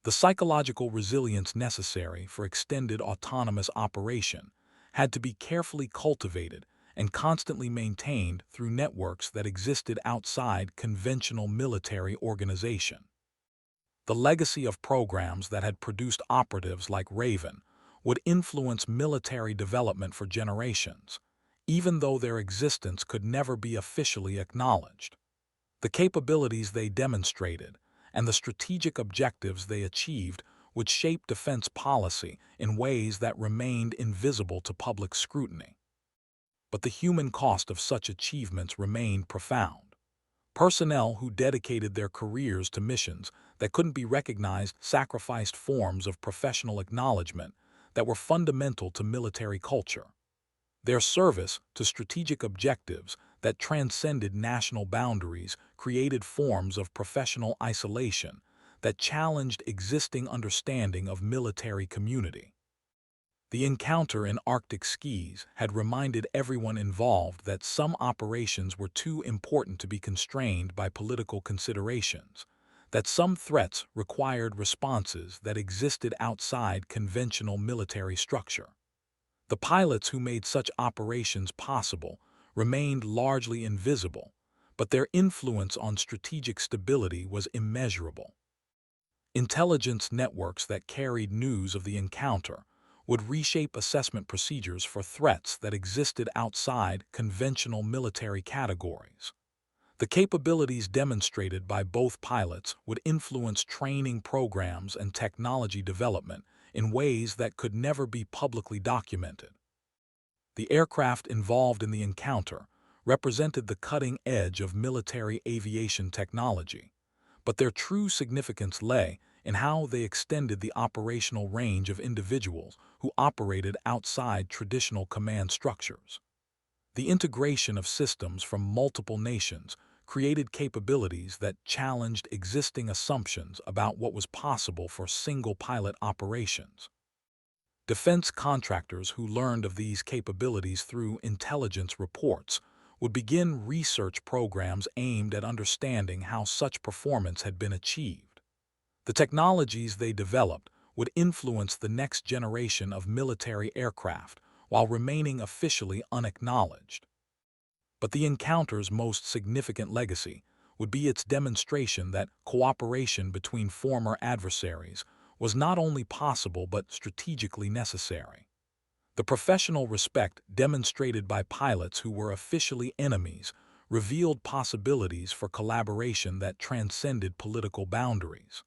The psychological resilience necessary for extended autonomous operation had to be carefully cultivated and constantly maintained through networks that existed outside conventional military organization. The legacy of programs that had produced operatives like Raven would influence military development for generations, even though their existence could never be officially acknowledged. The capabilities they demonstrated and the strategic objectives they achieved would shape defense policy in ways that remained invisible to public scrutiny. But the human cost of such achievements remained profound. Personnel who dedicated their careers to missions that couldn't be recognized sacrificed forms of professional acknowledgement that were fundamental to military culture. Their service to strategic objectives that transcended national boundaries created forms of professional isolation that challenged existing understanding of military community. The encounter in Arctic skis had reminded everyone involved that some operations were too important to be constrained by political considerations, that some threats required responses that existed outside conventional military structure. The pilots who made such operations possible remained largely invisible, but their influence on strategic stability was immeasurable. Intelligence networks that carried news of the encounter would reshape assessment procedures for threats that existed outside conventional military categories. The capabilities demonstrated by both pilots would influence training programs and technology development in ways that could never be publicly documented. The aircraft involved in the encounter represented the cutting edge of military aviation technology, but their true significance lay in how they extended the operational range of individuals who operated outside traditional command structures. The integration of systems from multiple nations created capabilities that challenged existing assumptions about what was possible for single-pilot operations. Defense contractors who learned of these capabilities through intelligence reports would begin research programs aimed at understanding how such performance had been achieved. The technologies they developed would influence the next generation of military aircraft while remaining officially unacknowledged. But the encounter's most significant legacy would be its demonstration that cooperation between former adversaries was not only possible but strategically necessary. The professional respect demonstrated by pilots who were officially enemies revealed possibilities for collaboration that transcended political boundaries.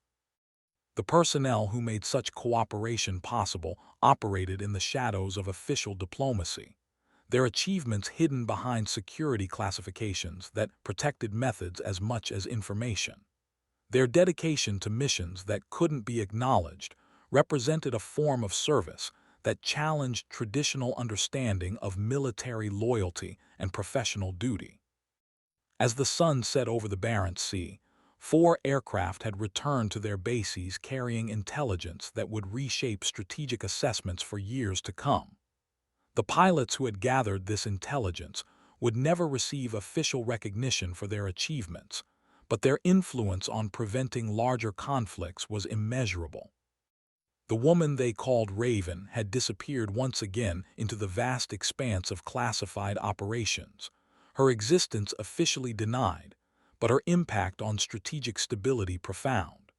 The personnel who made such cooperation possible operated in the shadows of official diplomacy. their achievements hidden behind security classifications that protected methods as much as information. Their dedication to missions that couldn't be acknowledged represented a form of service that challenged traditional understanding of military loyalty and professional duty. As the sun set over the Barents Sea, 4 aircraft had returned to their bases carrying intelligence that would reshape strategic assessments for years to come. The pilots who had gathered this intelligence would never receive official recognition for their achievements, but their influence on preventing larger conflicts was immeasurable. The woman they called Raven had disappeared once again into the vast expanse of classified operations, her existence officially denied, but her impact on strategic stability profound.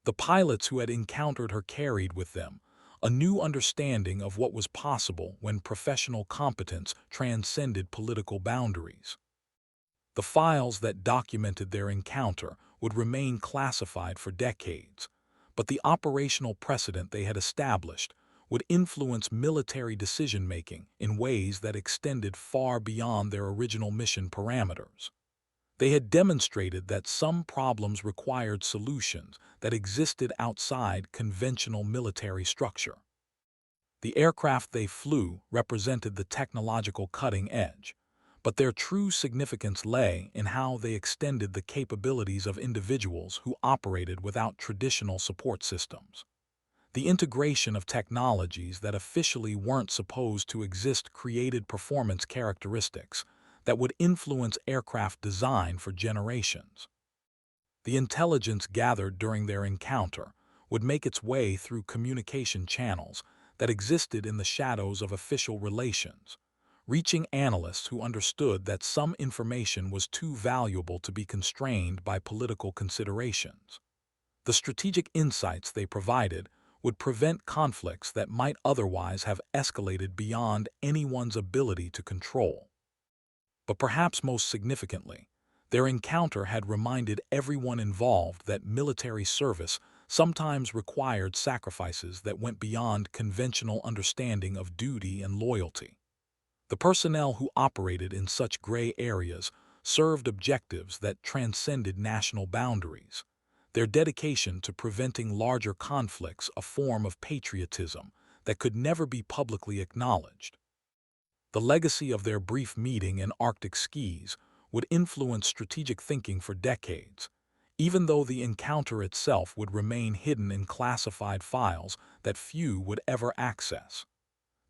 The pilots who had encountered her carried with them a new understanding of what was possible when professional competence transcended political boundaries. The files that documented their encounter would remain classified for decades, but the operational precedent they had established would influence military decision-making in ways that extended far beyond their original mission parameters. They had demonstrated that some problems required solutions that existed outside conventional military structure. The aircraft they flew represented the technological cutting edge, but their true significance lay in how they extended the capabilities of individuals who operated without traditional support systems. The integration of technologies that officially weren't supposed to exist created performance characteristics that would influence aircraft design for generations. The intelligence gathered during their encounter would make its way through communication channels that existed in the shadows of official relations, reaching analysts who understood that some information was too valuable to be constrained by political considerations. The strategic insights they provided would prevent conflicts that might otherwise have escalated beyond anyone's ability to control. But perhaps most significantly, their encounter had reminded everyone involved that military service sometimes required sacrifices that went beyond conventional understanding of duty and loyalty. The personnel who operated in such gray areas served objectives that transcended national boundaries, their dedication to preventing larger conflicts a form of patriotism that could never be publicly acknowledged. The legacy of their brief meeting in Arctic skis would influence strategic thinking for decades, even though the encounter itself would remain hidden in classified files that few would ever access.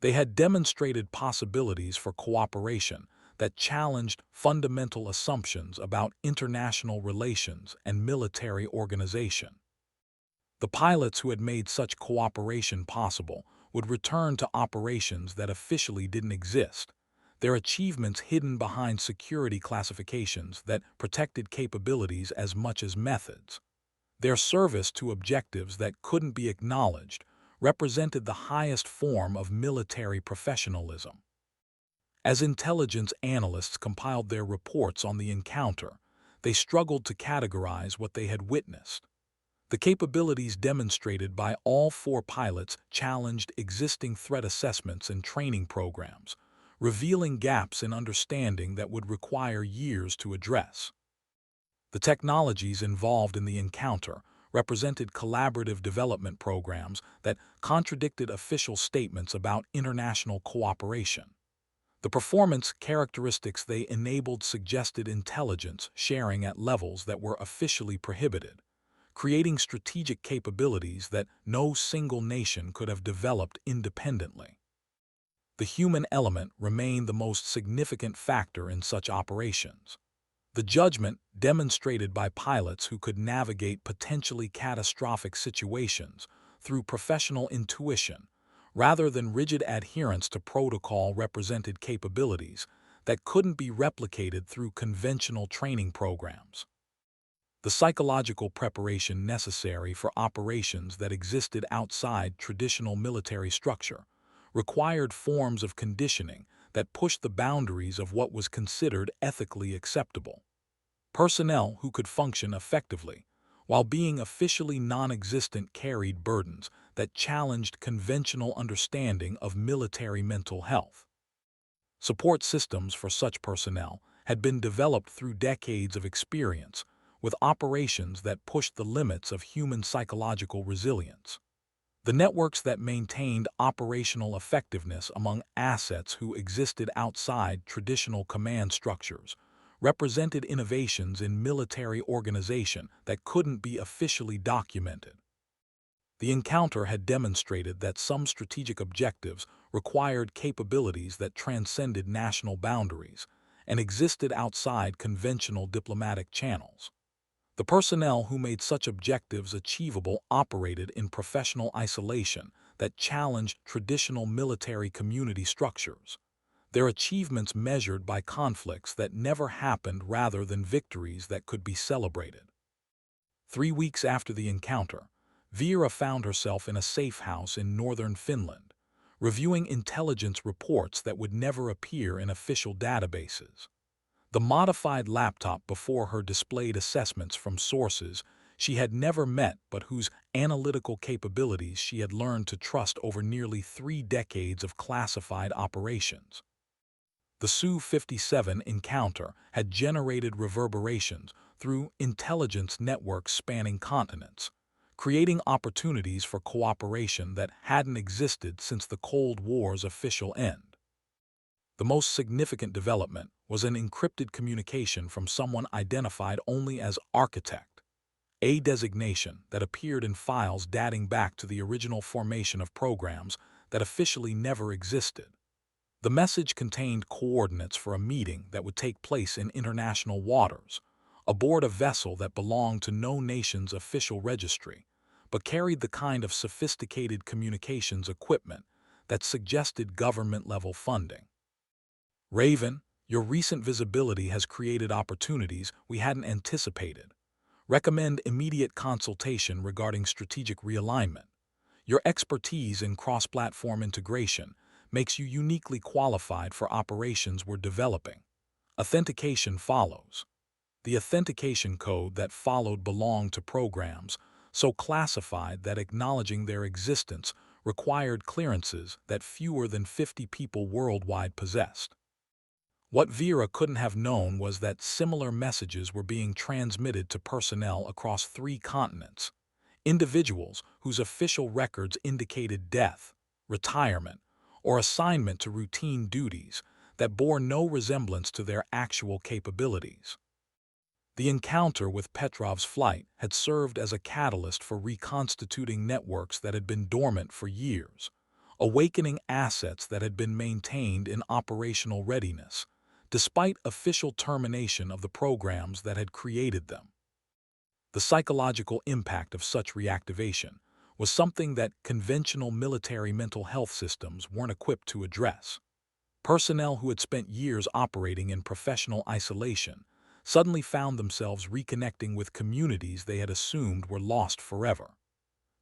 They had demonstrated possibilities for cooperation that challenged fundamental assumptions about international relations and military organization. The pilots who had made such cooperation possible would return to operations that officially didn't exist, their achievements hidden behind security classifications that protected capabilities as much as methods. Their service to objectives that couldn't be acknowledged represented the highest form of military professionalism. As intelligence analysts compiled their reports on the encounter, they struggled to categorize what they had witnessed. The capabilities demonstrated by all 4 pilots challenged existing threat assessments and training programs, revealing gaps in understanding that would require years to address. The technologies involved in the encounter represented collaborative development programs that contradicted official statements about international cooperation. The performance characteristics they enabled suggested intelligence sharing at levels that were officially prohibited, creating strategic capabilities that no single nation could have developed independently. The human element remained the most significant factor in such operations. The judgment demonstrated by pilots who could navigate potentially catastrophic situations through professional intuition, rather than rigid adherence to protocol, represented capabilities that couldn't be replicated through conventional training programs. The psychological preparation necessary for operations that existed outside traditional military structure required forms of conditioning that pushed the boundaries of what was considered ethically acceptable. Personnel who could function effectively, while being officially non-existent, carried burdens that challenged conventional understanding of military mental health. Support systems for such personnel had been developed through decades of experience, with operations that pushed the limits of human psychological resilience. The networks that maintained operational effectiveness among assets who existed outside traditional command structures represented innovations in military organization that couldn't be officially documented. The encounter had demonstrated that some strategic objectives required capabilities that transcended national boundaries and existed outside conventional diplomatic channels. The personnel who made such objectives achievable operated in professional isolation that challenged traditional military community structures, their achievements measured by conflicts that never happened rather than victories that could be celebrated. 3 weeks after the encounter, Vera found herself in a safe house in northern Finland, reviewing intelligence reports that would never appear in official databases. The modified laptop before her displayed assessments from sources she had never met but whose analytical capabilities she had learned to trust over nearly 3 decades of classified operations. The Su-57 encounter had generated reverberations through intelligence networks spanning continents, creating opportunities for cooperation that hadn't existed since the Cold War's official end. The most significant development was an encrypted communication from someone identified only as Architect, a designation that appeared in files dating back to the original formation of programs that officially never existed. The message contained coordinates for a meeting that would take place in international waters, aboard a vessel that belonged to no nation's official registry, but carried the kind of sophisticated communications equipment that suggested government-level funding. Raven, your recent visibility has created opportunities we hadn't anticipated. Recommend immediate consultation regarding strategic realignment. Your expertise in cross-platform integration makes you uniquely qualified for operations we're developing. Authentication follows. The authentication code that followed belonged to programs so classified that acknowledging their existence required clearances that fewer than 50 people worldwide possessed. What Vera couldn't have known was that similar messages were being transmitted to personnel across 3 continents, individuals whose official records indicated death, retirement, or assignment to routine duties that bore no resemblance to their actual capabilities. The encounter with Petrov's flight had served as a catalyst for reconstituting networks that had been dormant for years, awakening assets that had been maintained in operational readiness, despite official termination of the programs that had created them. The psychological impact of such reactivation was something that conventional military mental health systems weren't equipped to address. Personnel who had spent years operating in professional isolation suddenly found themselves reconnecting with communities they had assumed were lost forever.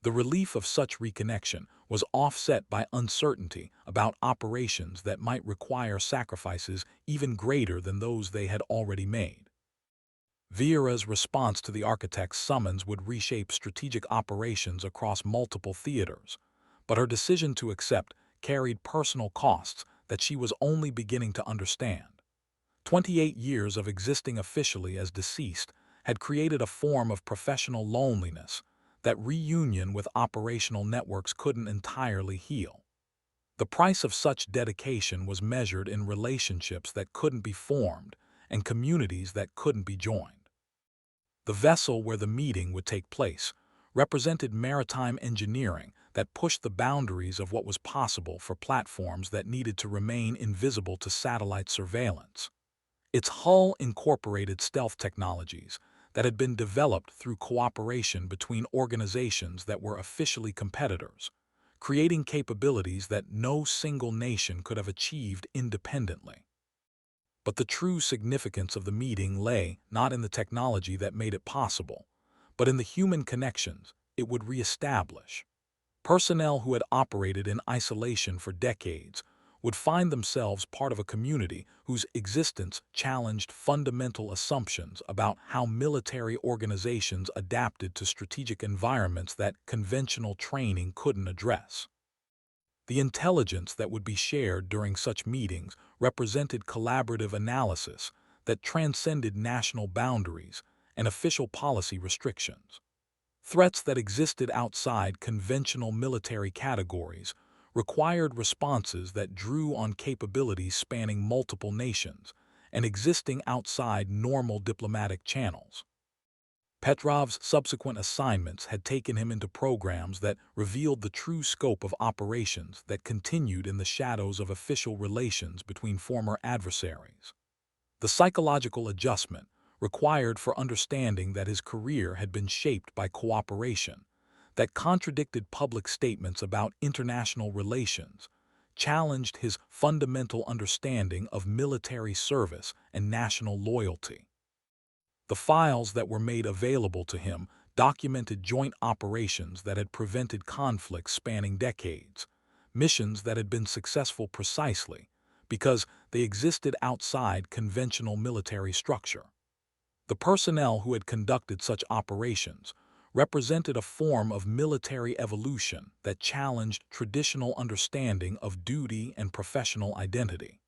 The relief of such reconnection was offset by uncertainty about operations that might require sacrifices even greater than those they had already made. Vera's response to the architect's summons would reshape strategic operations across multiple theaters, but her decision to accept carried personal costs that she was only beginning to understand. 28 years of existing officially as deceased had created a form of professional loneliness that reunion with operational networks couldn't entirely heal. The price of such dedication was measured in relationships that couldn't be formed and communities that couldn't be joined. The vessel where the meeting would take place represented maritime engineering that pushed the boundaries of what was possible for platforms that needed to remain invisible to satellite surveillance. Its hull incorporated stealth technologies that had been developed through cooperation between organizations that were officially competitors, creating capabilities that no single nation could have achieved independently. But the true significance of the meeting lay not in the technology that made it possible, but in the human connections it would reestablish. Personnel who had operated in isolation for decades would find themselves part of a community whose existence challenged fundamental assumptions about how military organizations adapted to strategic environments that conventional training couldn't address. The intelligence that would be shared during such meetings represented collaborative analysis that transcended national boundaries and official policy restrictions. Threats that existed outside conventional military categories required responses that drew on capabilities spanning multiple nations and existing outside normal diplomatic channels. Petrov's subsequent assignments had taken him into programs that revealed the true scope of operations that continued in the shadows of official relations between former adversaries. The psychological adjustment required for understanding that his career had been shaped by cooperation, that contradicted public statements about international relations, challenged his fundamental understanding of military service and national loyalty. The files that were made available to him documented joint operations that had prevented conflicts spanning decades, missions that had been successful precisely because they existed outside conventional military structure. The personnel who had conducted such operations represented a form of military evolution that challenged traditional understanding of duty and professional identity.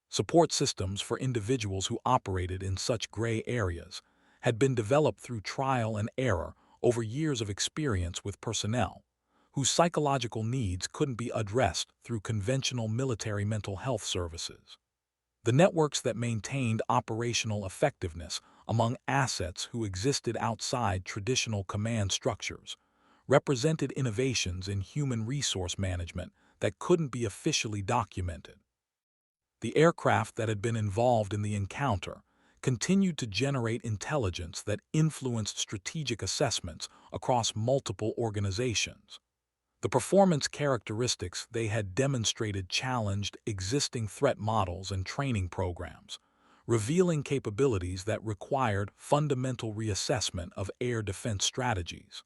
Support systems for individuals who operated in such gray areas had been developed through trial and error over years of experience with personnel, whose psychological needs couldn't be addressed through conventional military mental health services. The networks that maintained operational effectiveness among assets who existed outside traditional command structures represented innovations in human resource management that couldn't be officially documented. The aircraft that had been involved in the encounter continued to generate intelligence that influenced strategic assessments across multiple organizations. The performance characteristics they had demonstrated challenged existing threat models and training programs, revealing capabilities that required fundamental reassessment of air defense strategies.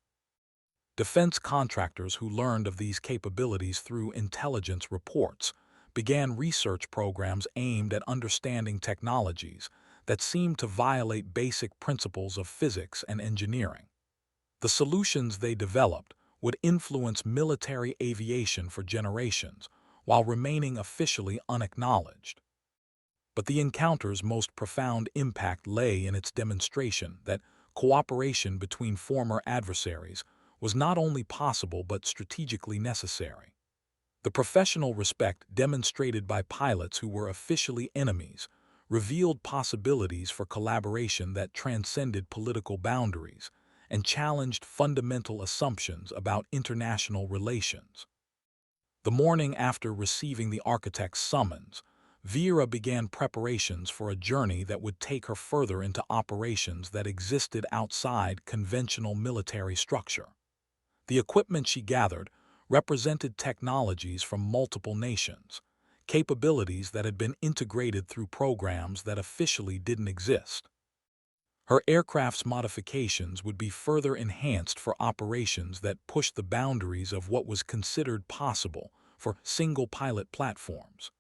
Defense contractors who learned of these capabilities through intelligence reports began research programs aimed at understanding technologies that seemed to violate basic principles of physics and engineering. The solutions they developed would influence military aviation for generations while remaining officially unacknowledged. But the encounter's most profound impact lay in its demonstration that cooperation between former adversaries was not only possible but strategically necessary. The professional respect demonstrated by pilots who were officially enemies revealed possibilities for collaboration that transcended political boundaries and challenged fundamental assumptions about international relations. The morning after receiving the architect's summons, Vera began preparations for a journey that would take her further into operations that existed outside conventional military structure. The equipment she gathered represented technologies from multiple nations, capabilities that had been integrated through programs that officially didn't exist. Her aircraft's modifications would be further enhanced for operations that pushed the boundaries of what was considered possible for single-pilot platforms.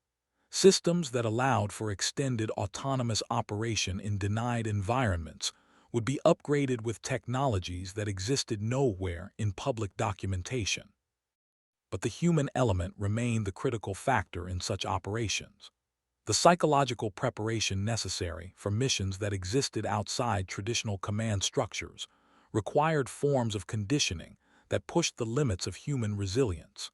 Systems that allowed for extended autonomous operation in denied environments would be upgraded with technologies that existed nowhere in public documentation. But the human element remained the critical factor in such operations. The psychological preparation necessary for missions that existed outside traditional command structures required forms of conditioning that pushed the limits of human resilience.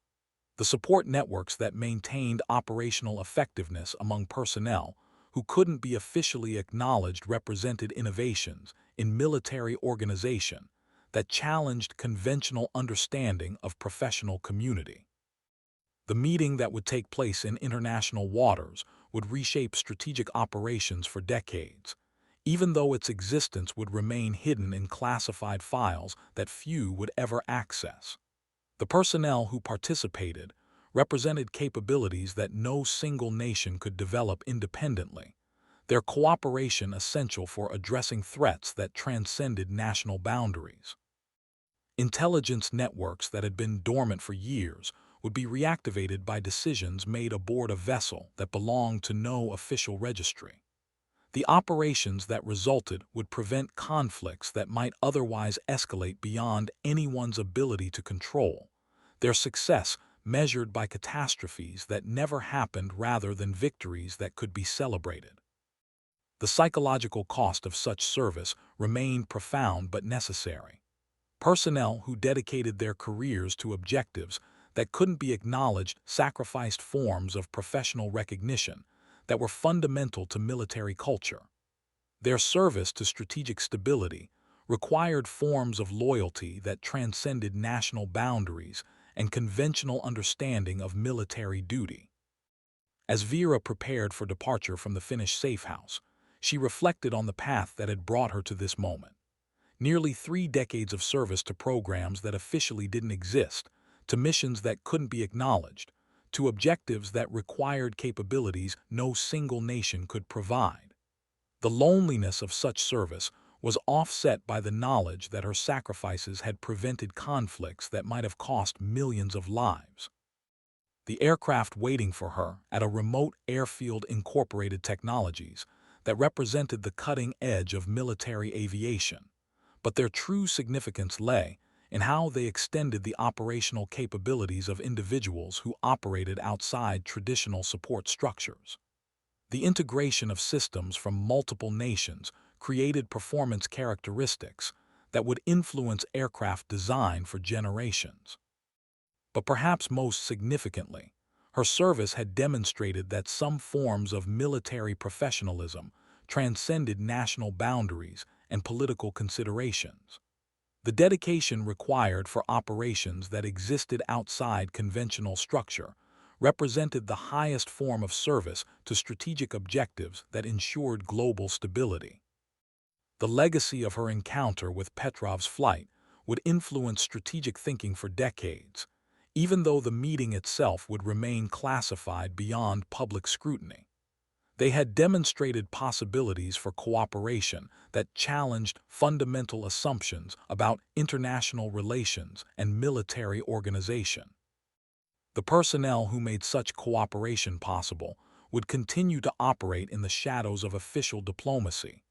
The support networks that maintained operational effectiveness among personnel who couldn't be officially acknowledged represented innovations in military organization that challenged conventional understanding of professional community. The meeting that would take place in international waters would reshape strategic operations for decades, even though its existence would remain hidden in classified files that few would ever access. The personnel who participated represented capabilities that no single nation could develop independently, their cooperation essential for addressing threats that transcended national boundaries. Intelligence networks that had been dormant for years would be reactivated by decisions made aboard a vessel that belonged to no official registry. The operations that resulted would prevent conflicts that might otherwise escalate beyond anyone's ability to control, their success measured by catastrophes that never happened rather than victories that could be celebrated. The psychological cost of such service remained profound but necessary. Personnel who dedicated their careers to objectives that couldn't be acknowledged sacrificed forms of professional recognition that were fundamental to military culture. Their service to strategic stability required forms of loyalty that transcended national boundaries and conventional understanding of military duty. As Vera prepared for departure from the Finnish safe house, she reflected on the path that had brought her to this moment. Nearly 3 decades of service to programs that officially didn't exist, to missions that couldn't be acknowledged, to objectives that required capabilities no single nation could provide. The loneliness of such service was offset by the knowledge that her sacrifices had prevented conflicts that might have cost millions of lives. The aircraft waiting for her at a remote airfield incorporated technologies that represented the cutting edge of military aviation, but their true significance lay in how they extended the operational capabilities of individuals who operated outside traditional support structures. The integration of systems from multiple nations created performance characteristics that would influence aircraft design for generations. But perhaps most significantly, her service had demonstrated that some forms of military professionalism transcended national boundaries and political considerations. The dedication required for operations that existed outside conventional structure represented the highest form of service to strategic objectives that ensured global stability. The legacy of her encounter with Petrov's flight would influence strategic thinking for decades, even though the meeting itself would remain classified beyond public scrutiny. They had demonstrated possibilities for cooperation that challenged fundamental assumptions about international relations and military organization. The personnel who made such cooperation possible would continue to operate in the shadows of official diplomacy,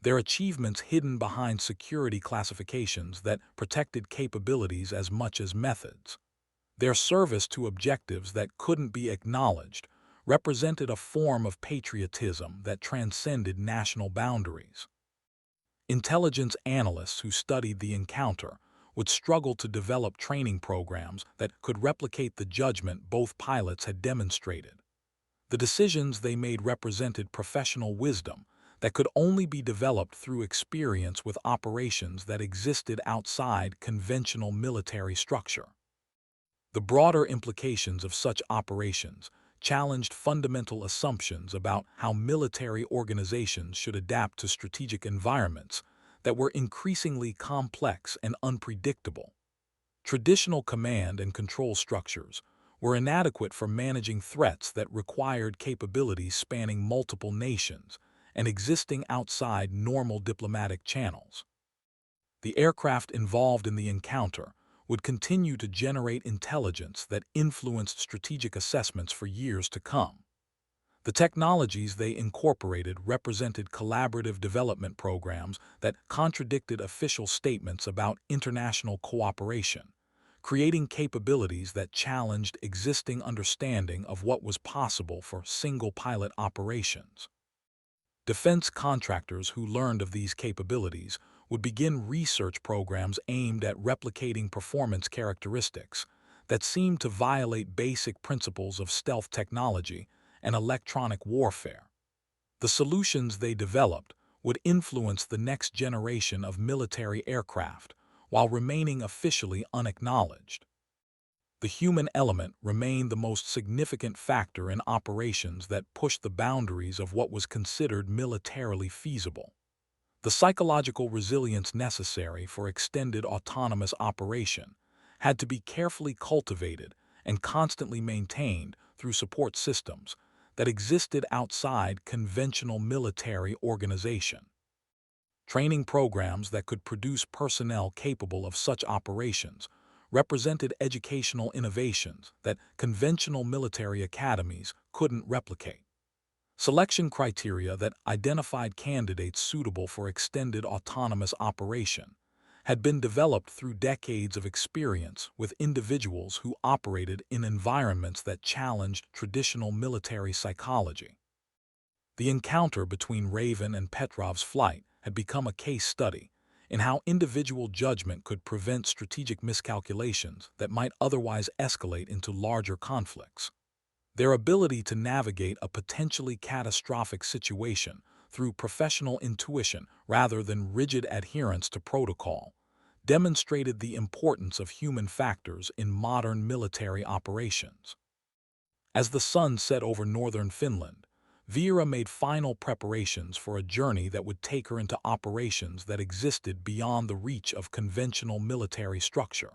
their achievements hidden behind security classifications that protected capabilities as much as methods. Their service to objectives that couldn't be acknowledged represented a form of patriotism that transcended national boundaries. Intelligence analysts who studied the encounter would struggle to develop training programs that could replicate the judgment both pilots had demonstrated. The decisions they made represented professional wisdom that could only be developed through experience with operations that existed outside conventional military structure. The broader implications of such operations challenged fundamental assumptions about how military organizations should adapt to strategic environments that were increasingly complex and unpredictable. Traditional command and control structures were inadequate for managing threats that required capabilities spanning multiple nations and existing outside normal diplomatic channels. The aircraft involved in the encounter would continue to generate intelligence that influenced strategic assessments for years to come. The technologies they incorporated represented collaborative development programs that contradicted official statements about international cooperation, creating capabilities that challenged existing understanding of what was possible for single-pilot operations. Defense contractors who learned of these capabilities would begin research programs aimed at replicating performance characteristics that seemed to violate basic principles of stealth technology and electronic warfare. The solutions they developed would influence the next generation of military aircraft while remaining officially unacknowledged. The human element remained the most significant factor in operations that pushed the boundaries of what was considered militarily feasible. The psychological resilience necessary for extended autonomous operation had to be carefully cultivated and constantly maintained through support systems that existed outside conventional military organization. Training programs that could produce personnel capable of such operations represented educational innovations that conventional military academies couldn't replicate. Selection criteria that identified candidates suitable for extended autonomous operation had been developed through decades of experience with individuals who operated in environments that challenged traditional military psychology. The encounter between Raven and Petrov's flight had become a case study in how individual judgment could prevent strategic miscalculations that might otherwise escalate into larger conflicts. Their ability to navigate a potentially catastrophic situation through professional intuition rather than rigid adherence to protocol demonstrated the importance of human factors in modern military operations. As the sun set over northern Finland, Vera made final preparations for a journey that would take her into operations that existed beyond the reach of conventional military structure.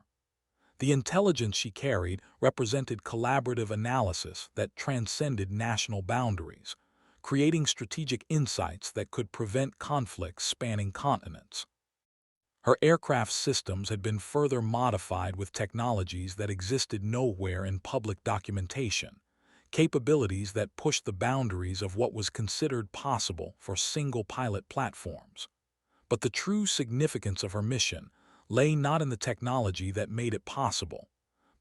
The intelligence she carried represented collaborative analysis that transcended national boundaries, creating strategic insights that could prevent conflicts spanning continents. Her aircraft systems had been further modified with technologies that existed nowhere in public documentation, capabilities that pushed the boundaries of what was considered possible for single-pilot platforms. But the true significance of her mission lay not in the technology that made it possible,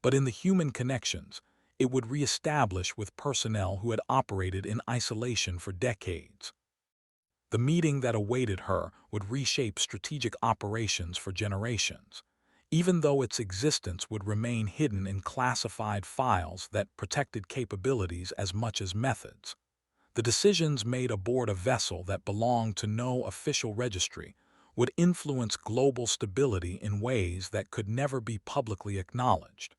but in the human connections it would reestablish with personnel who had operated in isolation for decades. The meeting that awaited her would reshape strategic operations for generations, even though its existence would remain hidden in classified files that protected capabilities as much as methods. The decisions made aboard a vessel that belonged to no official registry would influence global stability in ways that could never be publicly acknowledged.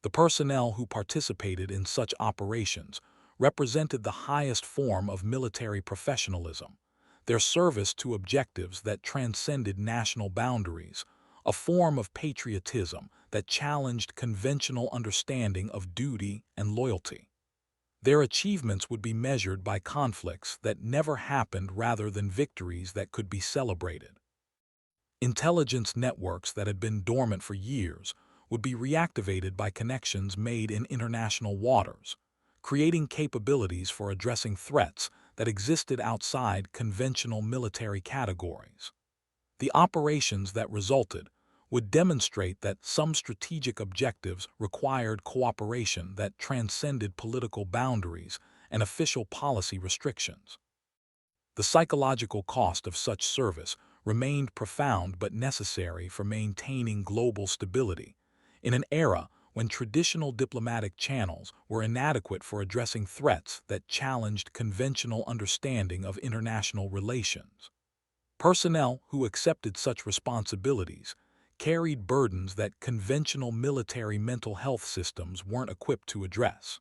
The personnel who participated in such operations represented the highest form of military professionalism, their service to objectives that transcended national boundaries, a form of patriotism that challenged conventional understanding of duty and loyalty. Their achievements would be measured by conflicts that never happened rather than victories that could be celebrated. Intelligence networks that had been dormant for years would be reactivated by connections made in international waters, creating capabilities for addressing threats that existed outside conventional military categories. The operations that resulted would demonstrate that some strategic objectives required cooperation that transcended political boundaries and official policy restrictions. The psychological cost of such service remained profound but necessary for maintaining global stability in an era when traditional diplomatic channels were inadequate for addressing threats that challenged conventional understanding of international relations. Personnel who accepted such responsibilities carried burdens that conventional military mental health systems weren't equipped to address.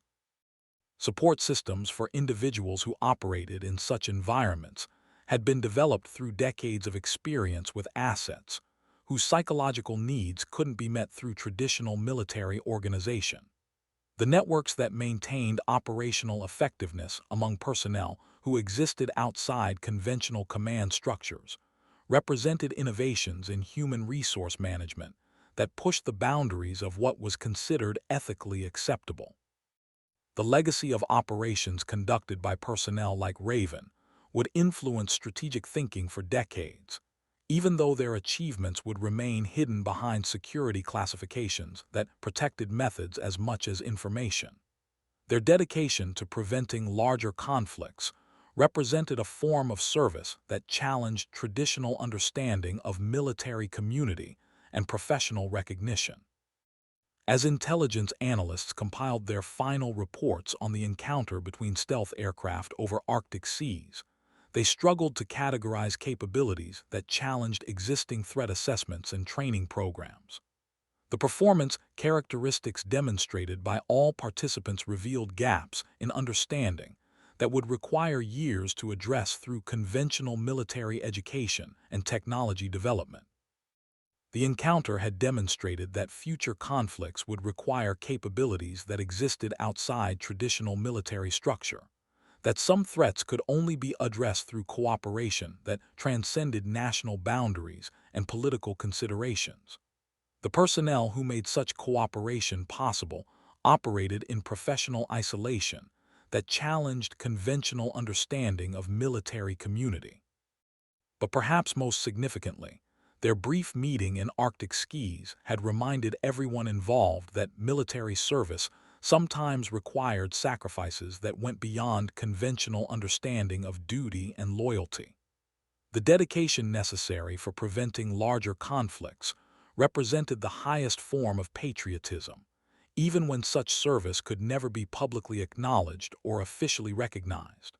Support systems for individuals who operated in such environments had been developed through decades of experience with assets whose psychological needs couldn't be met through traditional military organization. The networks that maintained operational effectiveness among personnel who existed outside conventional command structures represented innovations in human resource management that pushed the boundaries of what was considered ethically acceptable. The legacy of operations conducted by personnel like Raven would influence strategic thinking for decades, even though their achievements would remain hidden behind security classifications that protected methods as much as information. Their dedication to preventing larger conflicts represented a form of service that challenged traditional understanding of military community and professional recognition. As intelligence analysts compiled their final reports on the encounter between stealth aircraft over Arctic seas, they struggled to categorize capabilities that challenged existing threat assessments and training programs. The performance characteristics demonstrated by all participants revealed gaps in understanding that would require years to address through conventional military education and technology development. The encounter had demonstrated that future conflicts would require capabilities that existed outside traditional military structure, that some threats could only be addressed through cooperation that transcended national boundaries and political considerations. The personnel who made such cooperation possible operated in professional isolation that challenged conventional understanding of military community. But perhaps most significantly, Their brief meeting in Arctic skis had reminded everyone involved that military service sometimes required sacrifices that went beyond conventional understanding of duty and loyalty. The dedication necessary for preventing larger conflicts represented the highest form of patriotism, even when such service could never be publicly acknowledged or officially recognized.